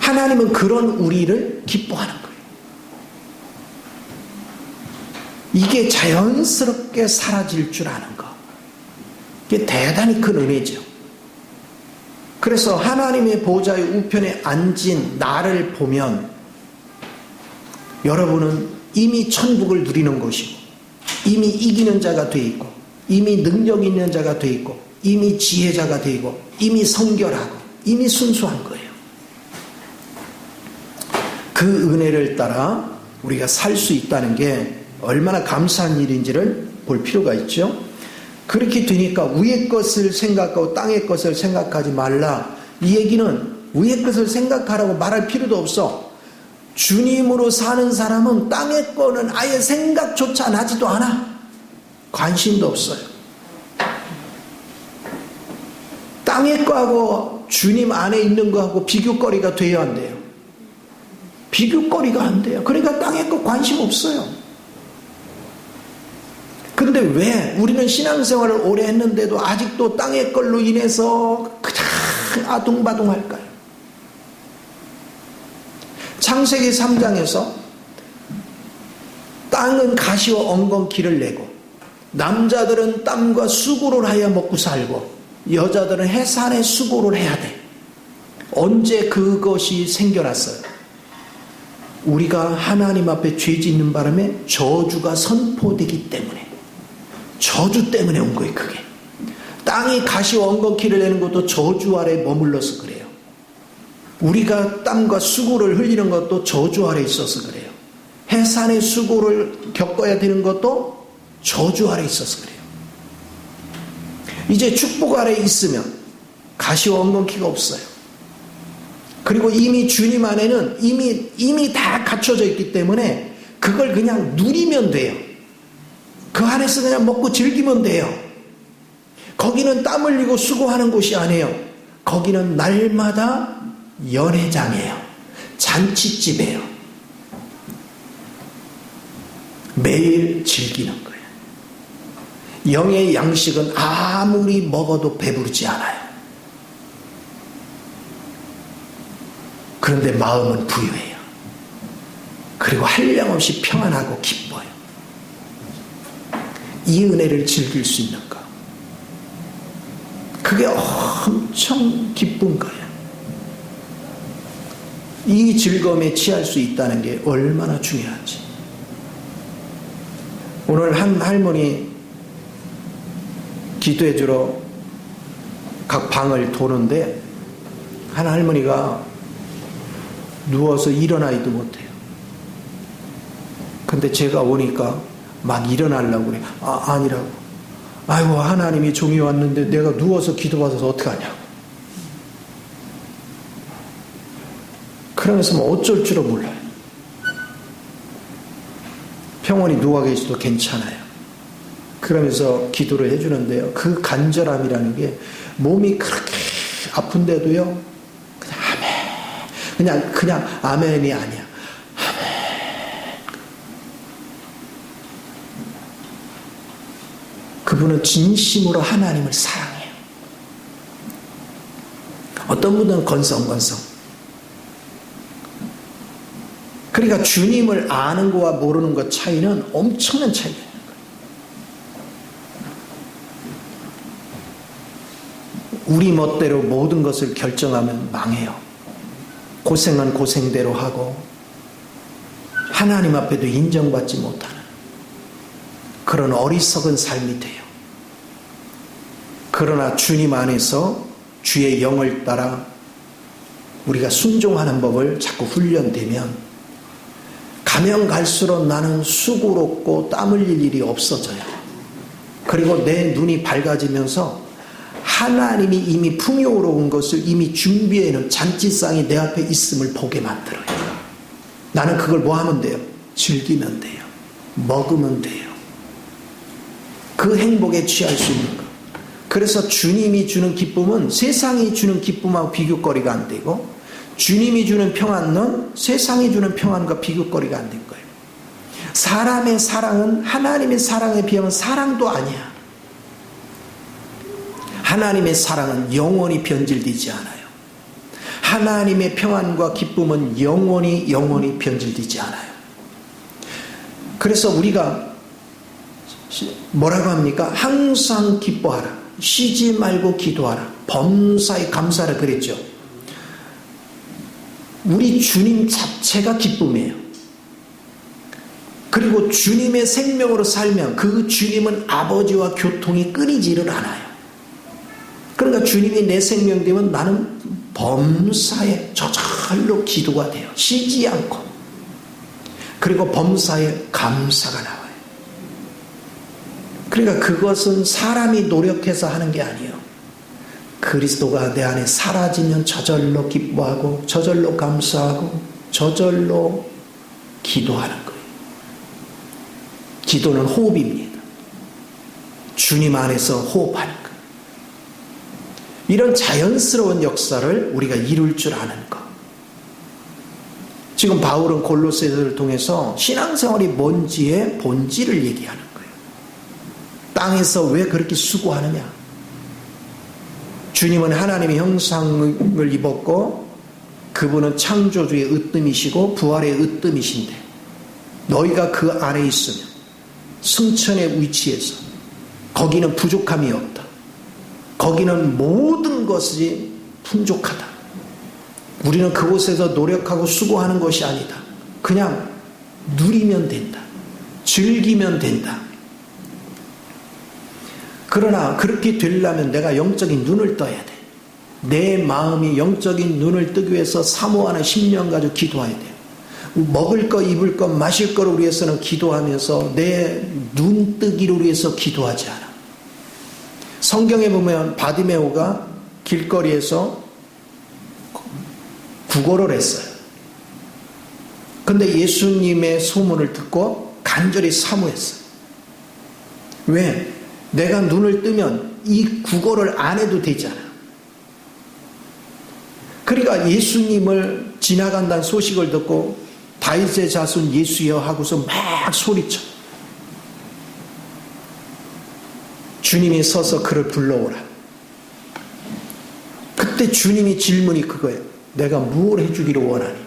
[SPEAKER 1] 하나님은 그런 우리를 기뻐하는 거예요. 이게 자연스럽게 사라질 줄 아는 거. 이게 대단히 큰 은혜죠. 그래서 하나님의 보좌의 우편에 앉은 나를 보면 여러분은 이미 천국을 누리는 것이고 이미 이기는 자가 돼 있고 이미 능력 있는 자가 돼 있고 이미 지혜자가 되고 이미 성결하고 이미 순수한 거예요. 그 은혜를 따라 우리가 살 수 있다는 게 얼마나 감사한 일인지를 볼 필요가 있죠. 그렇게 되니까 위의 것을 생각하고 땅의 것을 생각하지 말라. 이 얘기는 위의 것을 생각하라고 말할 필요도 없어. 주님으로 사는 사람은 땅의 거는 아예 생각조차 나지도 않아. 관심도 없어요. 땅의 거하고 주님 안에 있는 거하고 비교거리가 돼야 안 돼요. 비교거리가 안 돼요. 그러니까 땅의 거 관심 없어요. 근데 왜 우리는 신앙생활을 오래 했는데도 아직도 땅의 걸로 인해서 그냥 아둥바둥할까요? 창세기 3장에서 땅은 가시와 엉겅퀴를 내고 남자들은 땀과 수고를 하여 먹고 살고 여자들은 해산의 수고를 해야 돼. 언제 그것이 생겨났어요? 우리가 하나님 앞에 죄 짓는 바람에 저주가 선포되기 때문에, 저주 때문에 온 거예요. 그게 땅이 가시와 엉겅퀴를 내는 것도 저주 아래 머물러서 그래요. 우리가 땀과 수고를 흘리는 것도 저주 아래 있어서 그래요. 해산의 수고를 겪어야 되는 것도 저주 아래 있어서 그래요. 이제 축복 아래 있으면 가시와 엉겅퀴가 없어요. 그리고 이미 주님 안에는 이미 다 갖춰져 있기 때문에 그걸 그냥 누리면 돼요. 그 안에서 그냥 먹고 즐기면 돼요. 거기는 땀 흘리고 수고하는 곳이 아니에요. 거기는 날마다 연회장이에요. 잔치집이에요. 매일 즐기는 거예요. 영의 양식은 아무리 먹어도 배부르지 않아요. 그런데 마음은 부유해요. 그리고 한량없이 평안하고 기뻐요. 이 은혜를 즐길 수 있는가? 그게 엄청 기쁜 거예요. 이 즐거움에 취할 수 있다는 게 얼마나 중요한지. 오늘 한 할머니 기도해 주러 각 방을 도는데 한 할머니가 누워서 일어나지도 못해요. 근데 제가 오니까 막 일어나려고 그래. 아니라고. 아이고, 하나님이 종이 왔는데 내가 누워서 기도받아서 어떡하냐고. 그러면서 뭐 어쩔 줄을 몰라요. 평온히 누워 계셔도 괜찮아요. 그러면서 기도를 해주는데요. 그 간절함이라는 게 몸이 그렇게 아픈데도요. 그냥 아멘. 그냥 아멘이 아니야. 아멘. 그분은 진심으로 하나님을 사랑해요. 어떤 분은 건성건성. 그러니까 주님을 아는 것과 모르는 것 차이는 엄청난 차이가 있는 거예요. 우리 멋대로 모든 것을 결정하면 망해요. 고생은 고생대로 하고 하나님 앞에도 인정받지 못하는 그런 어리석은 삶이 돼요. 그러나 주님 안에서 주의 영을 따라 우리가 순종하는 법을 자꾸 훈련되면 가면 갈수록 나는 수고롭고 땀 흘릴 일이 없어져요. 그리고 내 눈이 밝아지면서 하나님이 이미 풍요로운 것을 이미 준비해 놓은 잔치상이 내 앞에 있음을 보게 만들어요. 나는 그걸 뭐 하면 돼요? 즐기면 돼요. 먹으면 돼요. 그 행복에 취할 수 있는 것. 그래서 주님이 주는 기쁨은 세상이 주는 기쁨하고 비교거리가 안 되고, 주님이 주는 평안은 세상이 주는 평안과 비교거리가 안 된 거예요. 사람의 사랑은 하나님의 사랑에 비하면 사랑도 아니야. 하나님의 사랑은 영원히 변질되지 않아요. 하나님의 평안과 기쁨은 영원히 변질되지 않아요. 그래서 우리가 뭐라고 합니까? 항상 기뻐하라. 쉬지 말고 기도하라. 범사에 감사하라 그랬죠. 우리 주님 자체가 기쁨이에요. 그리고 주님의 생명으로 살면 그 주님은 아버지와 교통이 끊이지를 않아요. 그러니까 주님이 내 생명 되면 나는 범사에 저절로 기도가 돼요. 쉬지 않고. 그리고 범사에 감사가 나와요. 그러니까 그것은 사람이 노력해서 하는 게 아니에요. 그리스도가 내 안에 사라지면 저절로 기뻐하고 저절로 감사하고 저절로 기도하는 거예요. 기도는 호흡입니다. 주님 안에서 호흡하는 거예요. 이런 자연스러운 역사를 우리가 이룰 줄 아는 것. 지금 바울은 골로새서를 통해서 신앙생활이 뭔지의 본질을 얘기하는 거예요. 땅에서 왜 그렇게 수고하느냐? 주님은 하나님의 형상을 입었고 그분은 창조주의 으뜸이시고 부활의 으뜸이신데 너희가 그 안에 있으면 승천의 위치에서 거기는 부족함이 없다. 거기는 모든 것이 풍족하다. 우리는 그곳에서 노력하고 수고하는 것이 아니다. 그냥 누리면 된다. 즐기면 된다. 그러나 그렇게 되려면 내가 영적인 눈을 떠야 돼. 내 마음이 영적인 눈을 뜨기 위해서 사모하는 심령 가지고 기도해야 돼요. 먹을 것, 입을 것, 마실 거를 위해서는 기도하면서 내 눈뜨기를 위해서 기도하지 않아. 성경에 보면 바디메오가 길거리에서 구걸을 했어요. 근데 예수님의 소문을 듣고 간절히 사모했어요. 왜? 내가 눈을 뜨면 이 구걸을 안 해도 되잖아. 그러니까 예수님을 지나간다는 소식을 듣고 다윗의 자손 예수여 하고서 막 소리쳐. 주님이 서서 그를 불러오라. 그때 주님이 질문이 그거예요. 내가 무엇을 해주기를 원하니?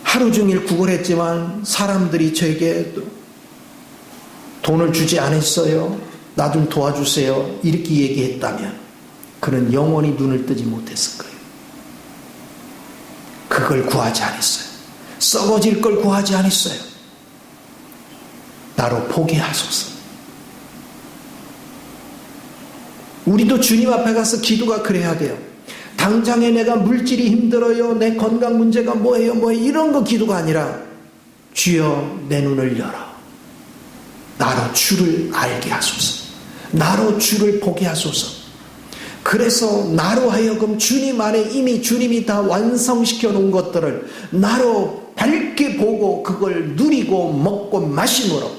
[SPEAKER 1] 하루 종일 구걸했지만 사람들이 저에게 돈을 주지 않았어요. 나 좀 도와주세요. 이렇게 얘기했다면 그는 영원히 눈을 뜨지 못했을 거예요. 그걸 구하지 않았어요. 썩어질 걸 구하지 않았어요. 나로 포기하소서. 우리도 주님 앞에 가서 기도가 그래야 돼요. 당장에 내가 물질이 힘들어요. 내 건강 문제가 뭐예요? 이런 거 기도가 아니라 주여 내 눈을 열어 나로 주를 알게 하소서. 나로 주를 보게 하소서. 그래서 나로 하여금 주님 안에 이미 주님이 다 완성시켜 놓은 것들을 나로 밝게 보고 그걸 누리고 먹고 마심으로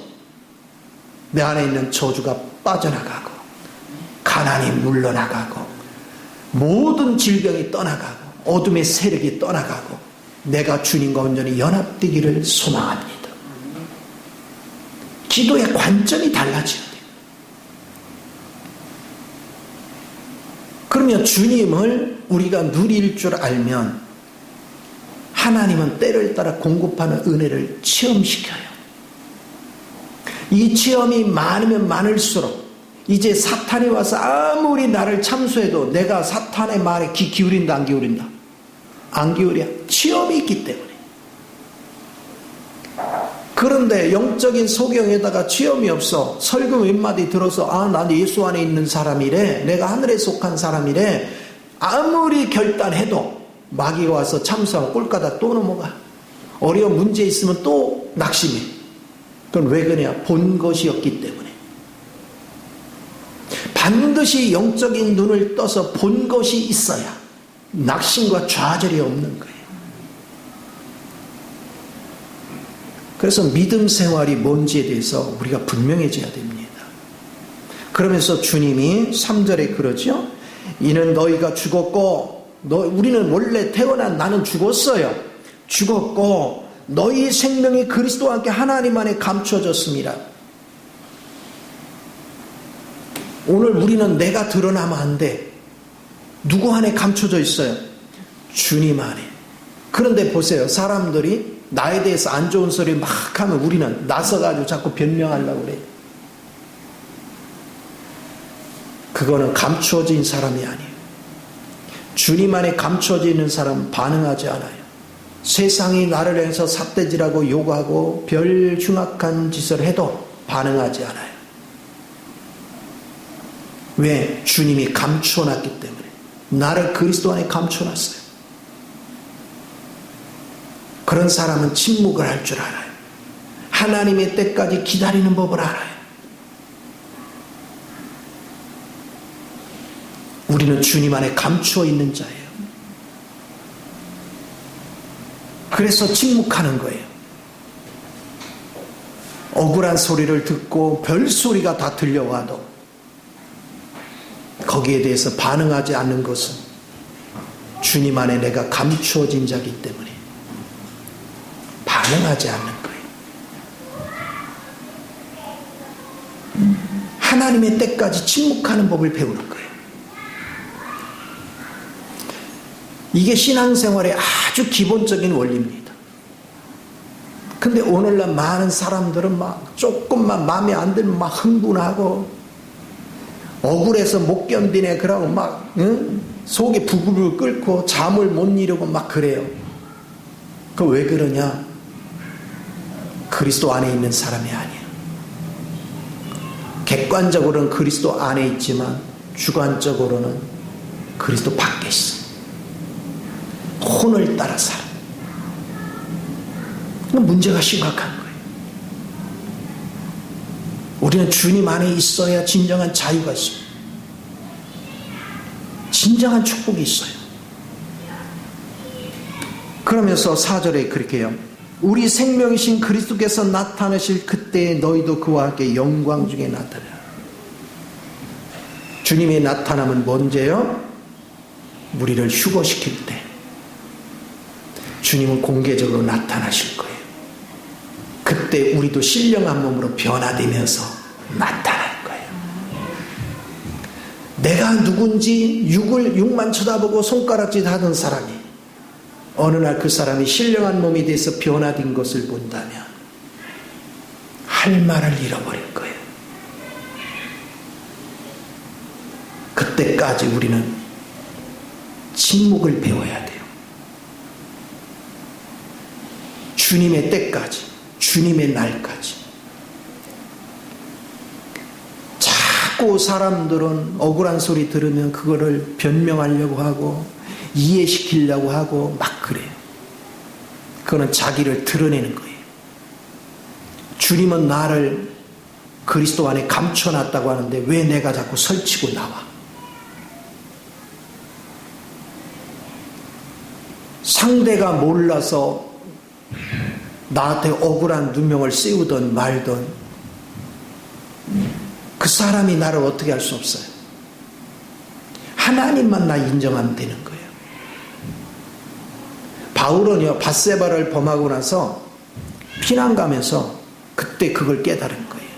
[SPEAKER 1] 내 안에 있는 저주가 빠져나가고 가난이 물러나가고 모든 질병이 떠나가고 어둠의 세력이 떠나가고 내가 주님과 온전히 연합되기를 소망합니다. 기도의 관점이 달라져야 돼요. 그러면 주님을 우리가 누릴 줄 알면 하나님은 때를 따라 공급하는 은혜를 체험시켜요. 이 체험이 많으면 많을수록 이제 사탄이 와서 아무리 나를 참수해도 내가 사탄의 말에 귀 기울인다 안 기울인다? 안 기울여. 체험이 있기 때문에. 그런데 영적인 소경에다가 체험이 없어. 설교 몇 마디 들어서 난 예수 안에 있는 사람이래. 내가 하늘에 속한 사람이래. 아무리 결단해도 마귀가 와서 참수하고 꼴까다 또 넘어가. 어려운 문제 있으면 또 낙심해. 그건 왜 그러냐? 본 것이었기 때문에. 반드시 영적인 눈을 떠서 본 것이 있어야 낙심과 좌절이 없는 거예요. 그래서 믿음 생활이 뭔지에 대해서 우리가 분명해져야 됩니다. 그러면서 주님이 3절에 그러죠. 이는 너희가 죽었고 우리는 원래 태어난 나는 죽었어요. 죽었고 너희 생명이 그리스도와 함께 하나님 안에 감춰졌습니다. 오늘 우리는 내가 드러나면 안 돼. 누구 안에 감춰져 있어요? 주님 안에. 그런데 보세요. 사람들이 나에 대해서 안 좋은 소리 막 하면 우리는 나서가지고 자꾸 변명하려고 그래요. 그거는 감추어진 사람이 아니에요. 주님 안에 감추어져 있는 사람은 반응하지 않아요. 세상이 나를 향해서 삿대질하고 욕하고 별 흉악한 짓을 해도 반응하지 않아요. 왜? 주님이 감추어놨기 때문에. 나를 그리스도 안에 감추어놨어요. 그런 사람은 침묵을 할 줄 알아요. 하나님의 때까지 기다리는 법을 알아요. 우리는 주님 안에 감추어 있는 자예요. 그래서 침묵하는 거예요. 억울한 소리를 듣고 별소리가 다 들려와도 거기에 대해서 반응하지 않는 것은 주님 안에 내가 감추어진 자이기 때문에 반응하지 않는 거예요. 하나님의 때까지 침묵하는 법을 배우는 거예요. 이게 신앙생활의 아주 기본적인 원리입니다. 근데 오늘날 많은 사람들은 막 조금만 마음에 안 들면 막 흥분하고 억울해서 못 견디네 그러고 막 속에 부글부글 끓고 잠을 못 이루고 막 그래요. 그 왜 그러냐? 그리스도 안에 있는 사람이 아니에요. 객관적으로는 그리스도 안에 있지만 주관적으로는 그리스도 밖에 있어. 혼을 따라 살아. 문제가 심각한 거예요. 우리는 주님 안에 있어야 진정한 자유가 있어요. 진정한 축복이 있어요. 그러면서 4절에 그렇게 해요. 우리 생명이신 그리스도께서 나타나실 그때에 너희도 그와 함께 영광 중에 나타나라. 주님의 나타남은 뭔데요? 우리를 휴거시킬 때 주님은 공개적으로 나타나실 거예요. 그때 우리도 신령한 몸으로 변화되면서 나타날 거예요. 내가 누군지 육만 쳐다보고 손가락질 하던 사람이 어느 날 그 사람이 신령한 몸이 돼서 변화된 것을 본다면 할 말을 잃어버릴 거예요. 그때까지 우리는 침묵을 배워야 돼요. 주님의 때까지, 주님의 날까지. 자꾸 사람들은 억울한 소리 들으면 그거를 변명하려고 하고 이해시키려고 하고 막 그래요. 그거는 자기를 드러내는 거예요. 주님은 나를 그리스도 안에 감춰놨다고 하는데 왜 내가 자꾸 설치고 나와? 상대가 몰라서 나한테 억울한 누명을 씌우던 말던 그 사람이 나를 어떻게 할 수 없어요. 하나님만 나 인정하면 되는 거예요. 바울은요, 밧세바를 범하고 나서 피난 가면서 그때 그걸 깨달은 거예요.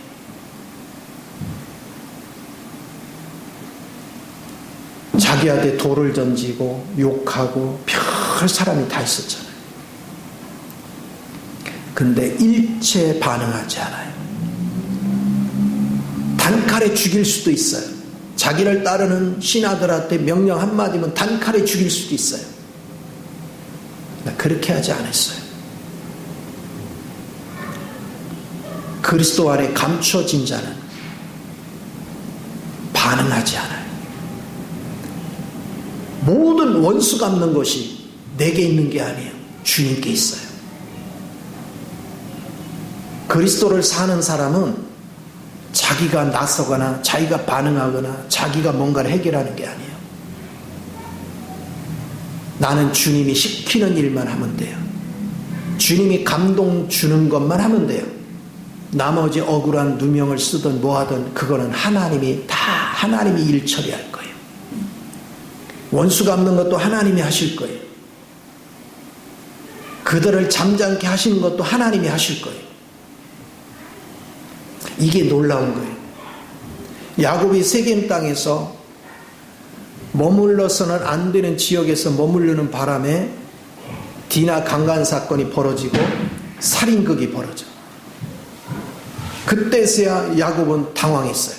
[SPEAKER 1] 자기한테 돌을 던지고 욕하고 별 사람이 다 있었잖아요. 근데 일체 반응하지 않아요. 단칼에 죽일 수도 있어요. 자기를 따르는 신하들한테 명령 한마디면 단칼에 죽일 수도 있어요. 그렇게 하지 않았어요. 그리스도 안에 감춰진 자는 반응하지 않아요. 모든 원수 갚는 것이 내게 있는 게 아니에요. 주님께 있어요. 그리스도를 사는 사람은 자기가 나서거나 자기가 반응하거나 자기가 뭔가를 해결하는 게 아니에요. 나는 주님이 시키는 일만 하면 돼요. 주님이 감동 주는 것만 하면 돼요. 나머지 억울한 누명을 쓰든 뭐하든 그거는 하나님이 일 처리할 거예요. 원수 갚는 것도 하나님이 하실 거예요. 그들을 잠잠케 하시는 것도 하나님이 하실 거예요. 이게 놀라운 거예요. 야곱이 세겜 땅에서 머물러서는 안 되는 지역에서 머무르는 바람에 디나 강간 사건이 벌어지고 살인극이 벌어져. 그때서야 야곱은 당황했어요.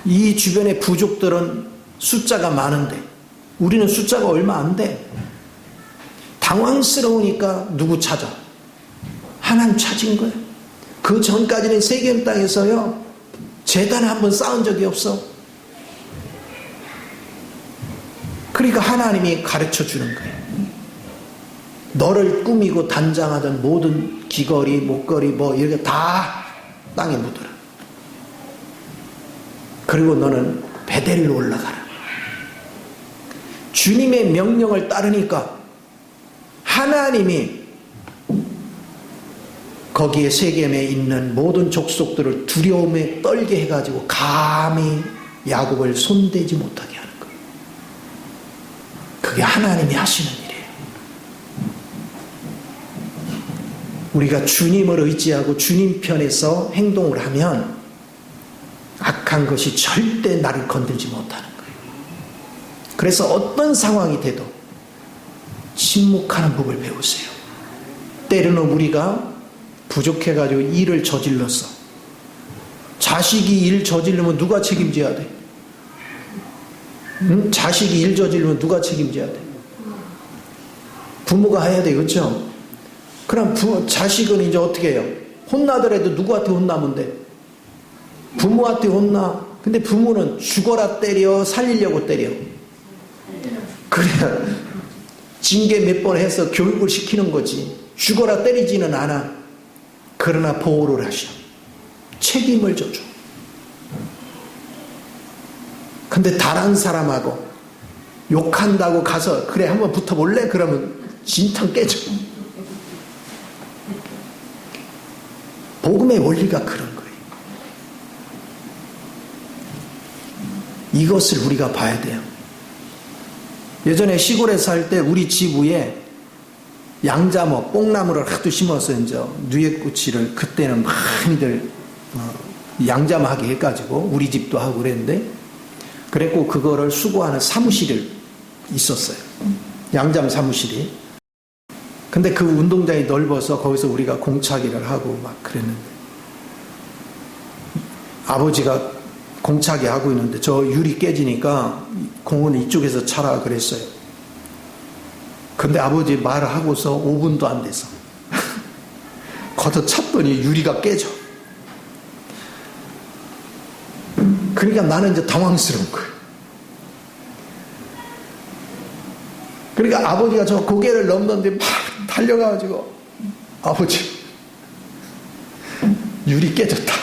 [SPEAKER 1] 이 주변의 부족들은 숫자가 많은데 우리는 숫자가 얼마 안 돼. 당황스러우니까 누구 찾아? 하나님 찾은 거예요. 그 전까지는 세겜 땅에서요 제단 한번 쌓은 적이 없어. 그러니까 하나님이 가르쳐 주는 거예요. 너를 꾸미고 단장하던 모든 귀걸이, 목걸이 뭐 이렇게 다 땅에 묻어라. 그리고 너는 베델로 올라가라. 주님의 명령을 따르니까 하나님이 거기에 세겜에 있는 모든 족속들을 두려움에 떨게 해가지고 감히 야곱을 손대지 못하게 하는 거예요. 그게 하나님이 하시는 일이에요. 우리가 주님을 의지하고 주님 편에서 행동을 하면 악한 것이 절대 나를 건들지 못하는 거예요. 그래서 어떤 상황이 돼도 침묵하는 법을 배우세요. 때로는 우리가 부족해가지고 일을 저질렀어. 자식이 일 저지르면 누가 책임져야 돼? 응? 자식이 일 저지르면 누가 책임져야 돼? 부모가 해야 돼, 그렇죠? 그럼 자식은 이제 어떻게 해요? 혼나더라도 누구한테 혼나면 돼? 부모한테 혼나. 근데 부모는 죽어라 때려, 살리려고 때려. 그래야 징계 몇 번 해서 교육을 시키는 거지. 죽어라 때리지는 않아. 그러나 보호를 하셔. 책임을 져줘. 근데 다른 사람하고 욕한다고 가서 그래 한번 붙어볼래? 그러면 진탕 깨져. 복음의 원리가 그런 거예요. 이것을 우리가 봐야 돼요. 예전에 시골에 살 때 우리 집 위에 양자모, 뽕나무를 하도 심어서 이제 누에꾸치를 그때는 많이들 양자모하게 해가지고 우리 집도 하고 그랬는데 그랬고 그거를 수거하는 사무실이 있었어요. 양잠 사무실이. 근데 그 운동장이 넓어서 거기서 우리가 공차기를 하고 막 그랬는데 아버지가 공차기 하고 있는데 저 유리 깨지니까 공은 이쪽에서 차라 그랬어요. 근데 아버지 말을 하고서 5분도 안 돼서 걷어찼더니 유리가 깨져. 그러니까 나는 이제 당황스러운 거예요. 그러니까 아버지가 저 고개를 넘는데 막 달려가가지고 아버지 유리 깨졌다.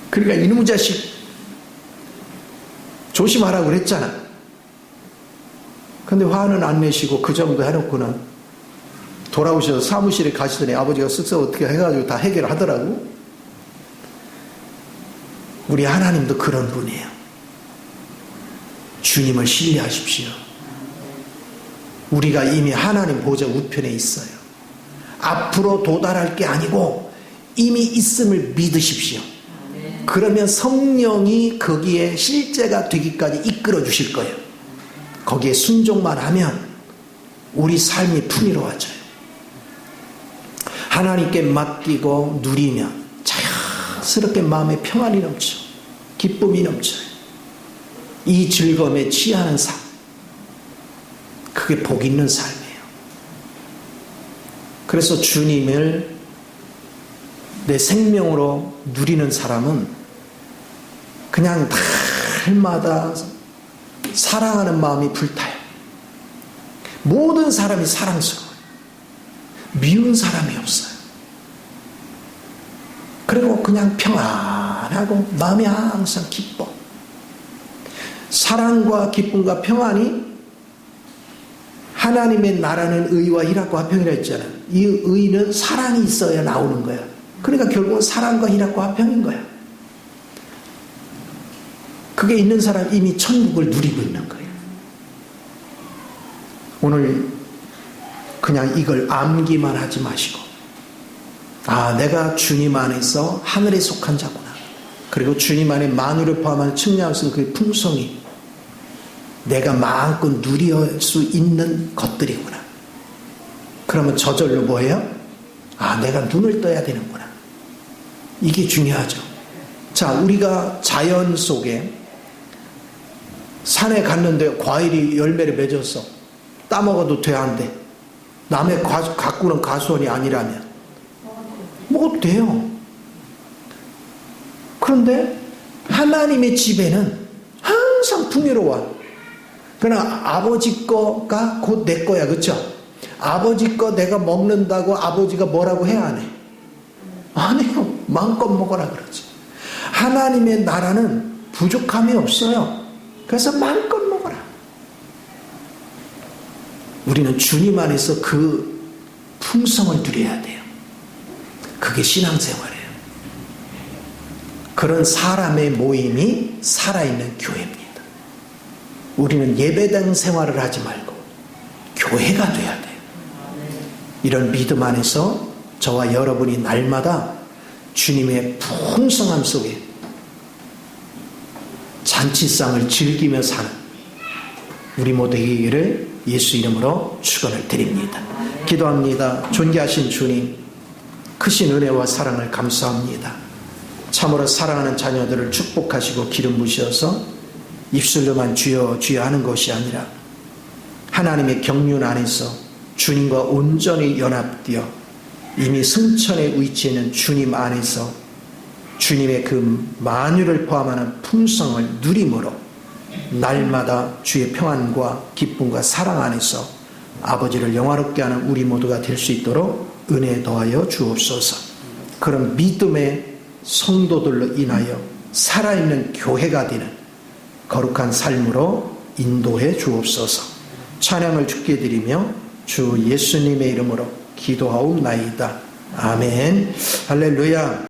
[SPEAKER 1] 그러니까 이놈의 자식 조심하라고 그랬잖아. 근데 화는 안 내시고 그 정도 해놓고는 돌아오셔서 사무실에 가시더니 아버지가 쓱쓱 어떻게 해가지고 다 해결하더라고. 우리 하나님도 그런 분이에요. 주님을 신뢰하십시오. 우리가 이미 하나님 보좌 우편에 있어요. 앞으로 도달할 게 아니고 이미 있음을 믿으십시오. 그러면 성령이 거기에 실제가 되기까지 이끌어 주실 거예요. 거기에 순종만 하면 우리 삶이 풍요로워져요. 하나님께 맡기고 누리면 자연스럽게 마음에 평안이 넘쳐, 기쁨이 넘쳐요. 이 즐거움에 취하는 삶, 그게 복 있는 삶이에요. 그래서 주님을 내 생명으로 누리는 사람은 그냥 날마다 사랑하는 마음이 불타요. 모든 사람이 사랑스러워요. 미운 사람이 없어요. 그리고 그냥 평안하고 마음이 항상 기뻐. 사랑과 기쁨과 평안이 하나님의 나라는 의와 희락과 화평이라 했잖아요. 이 의는 사랑이 있어야 나오는 거야. 그러니까 결국은 사랑과 희락과 화평인 거야. 그게 있는 사람 이미 천국을 누리고 있는 거예요. 오늘 그냥 이걸 암기만 하지 마시고, 아, 내가 주님 안에서 하늘에 속한 자구나. 그리고 주님 안에 만유를 포함한 측량성 그 풍성이 내가 마음껏 누릴 수 있는 것들이구나. 그러면 저절로 뭐예요? 아, 내가 눈을 떠야 되는구나. 이게 중요하죠. 자, 우리가 자연 속에 산에 갔는데 과일이 열매를 맺었어. 따먹어도 돼, 안 돼? 남의 가꾸는 가수원이 아니라면 먹어도 돼요. 그런데 하나님의 집에는 항상 풍요로워. 그러나 아버지 거가 곧 내 거야, 그렇죠? 아버지 거 내가 먹는다고 아버지가 뭐라고 해야 안 해? 아니요, 마음껏 먹어라 그러지. 하나님의 나라는 부족함이 없어요. 그래서 마음껏 먹어라. 우리는 주님 안에서 그 풍성을 누려야 돼요. 그게 신앙생활이에요. 그런 사람의 모임이 살아있는 교회입니다. 우리는 예배당 생활을 하지 말고 교회가 돼야 돼요. 이런 믿음 안에서 저와 여러분이 날마다 주님의 풍성함 속에 잔치상을 즐기며 사는 우리 모두 되기를 예수 이름으로 축원을 드립니다. 기도합니다. 존귀하신 주님, 크신 은혜와 사랑을 감사합니다. 참으로 사랑하는 자녀들을 축복하시고 기름 부으셔서 입술로만 주여 주여 하는 것이 아니라 하나님의 경륜 안에서 주님과 온전히 연합되어 이미 승천에 위치해 있는 주님 안에서 주님의 그 만유를 포함하는 풍성을 누림으로 날마다 주의 평안과 기쁨과 사랑 안에서 아버지를 영화롭게 하는 우리 모두가 될 수 있도록 은혜 더하여 주옵소서. 그런 믿음의 성도들로 인하여 살아있는 교회가 되는 거룩한 삶으로 인도해 주옵소서. 찬양을 주께 드리며 주 예수님의 이름으로 기도하옵나이다. 아멘. 할렐루야.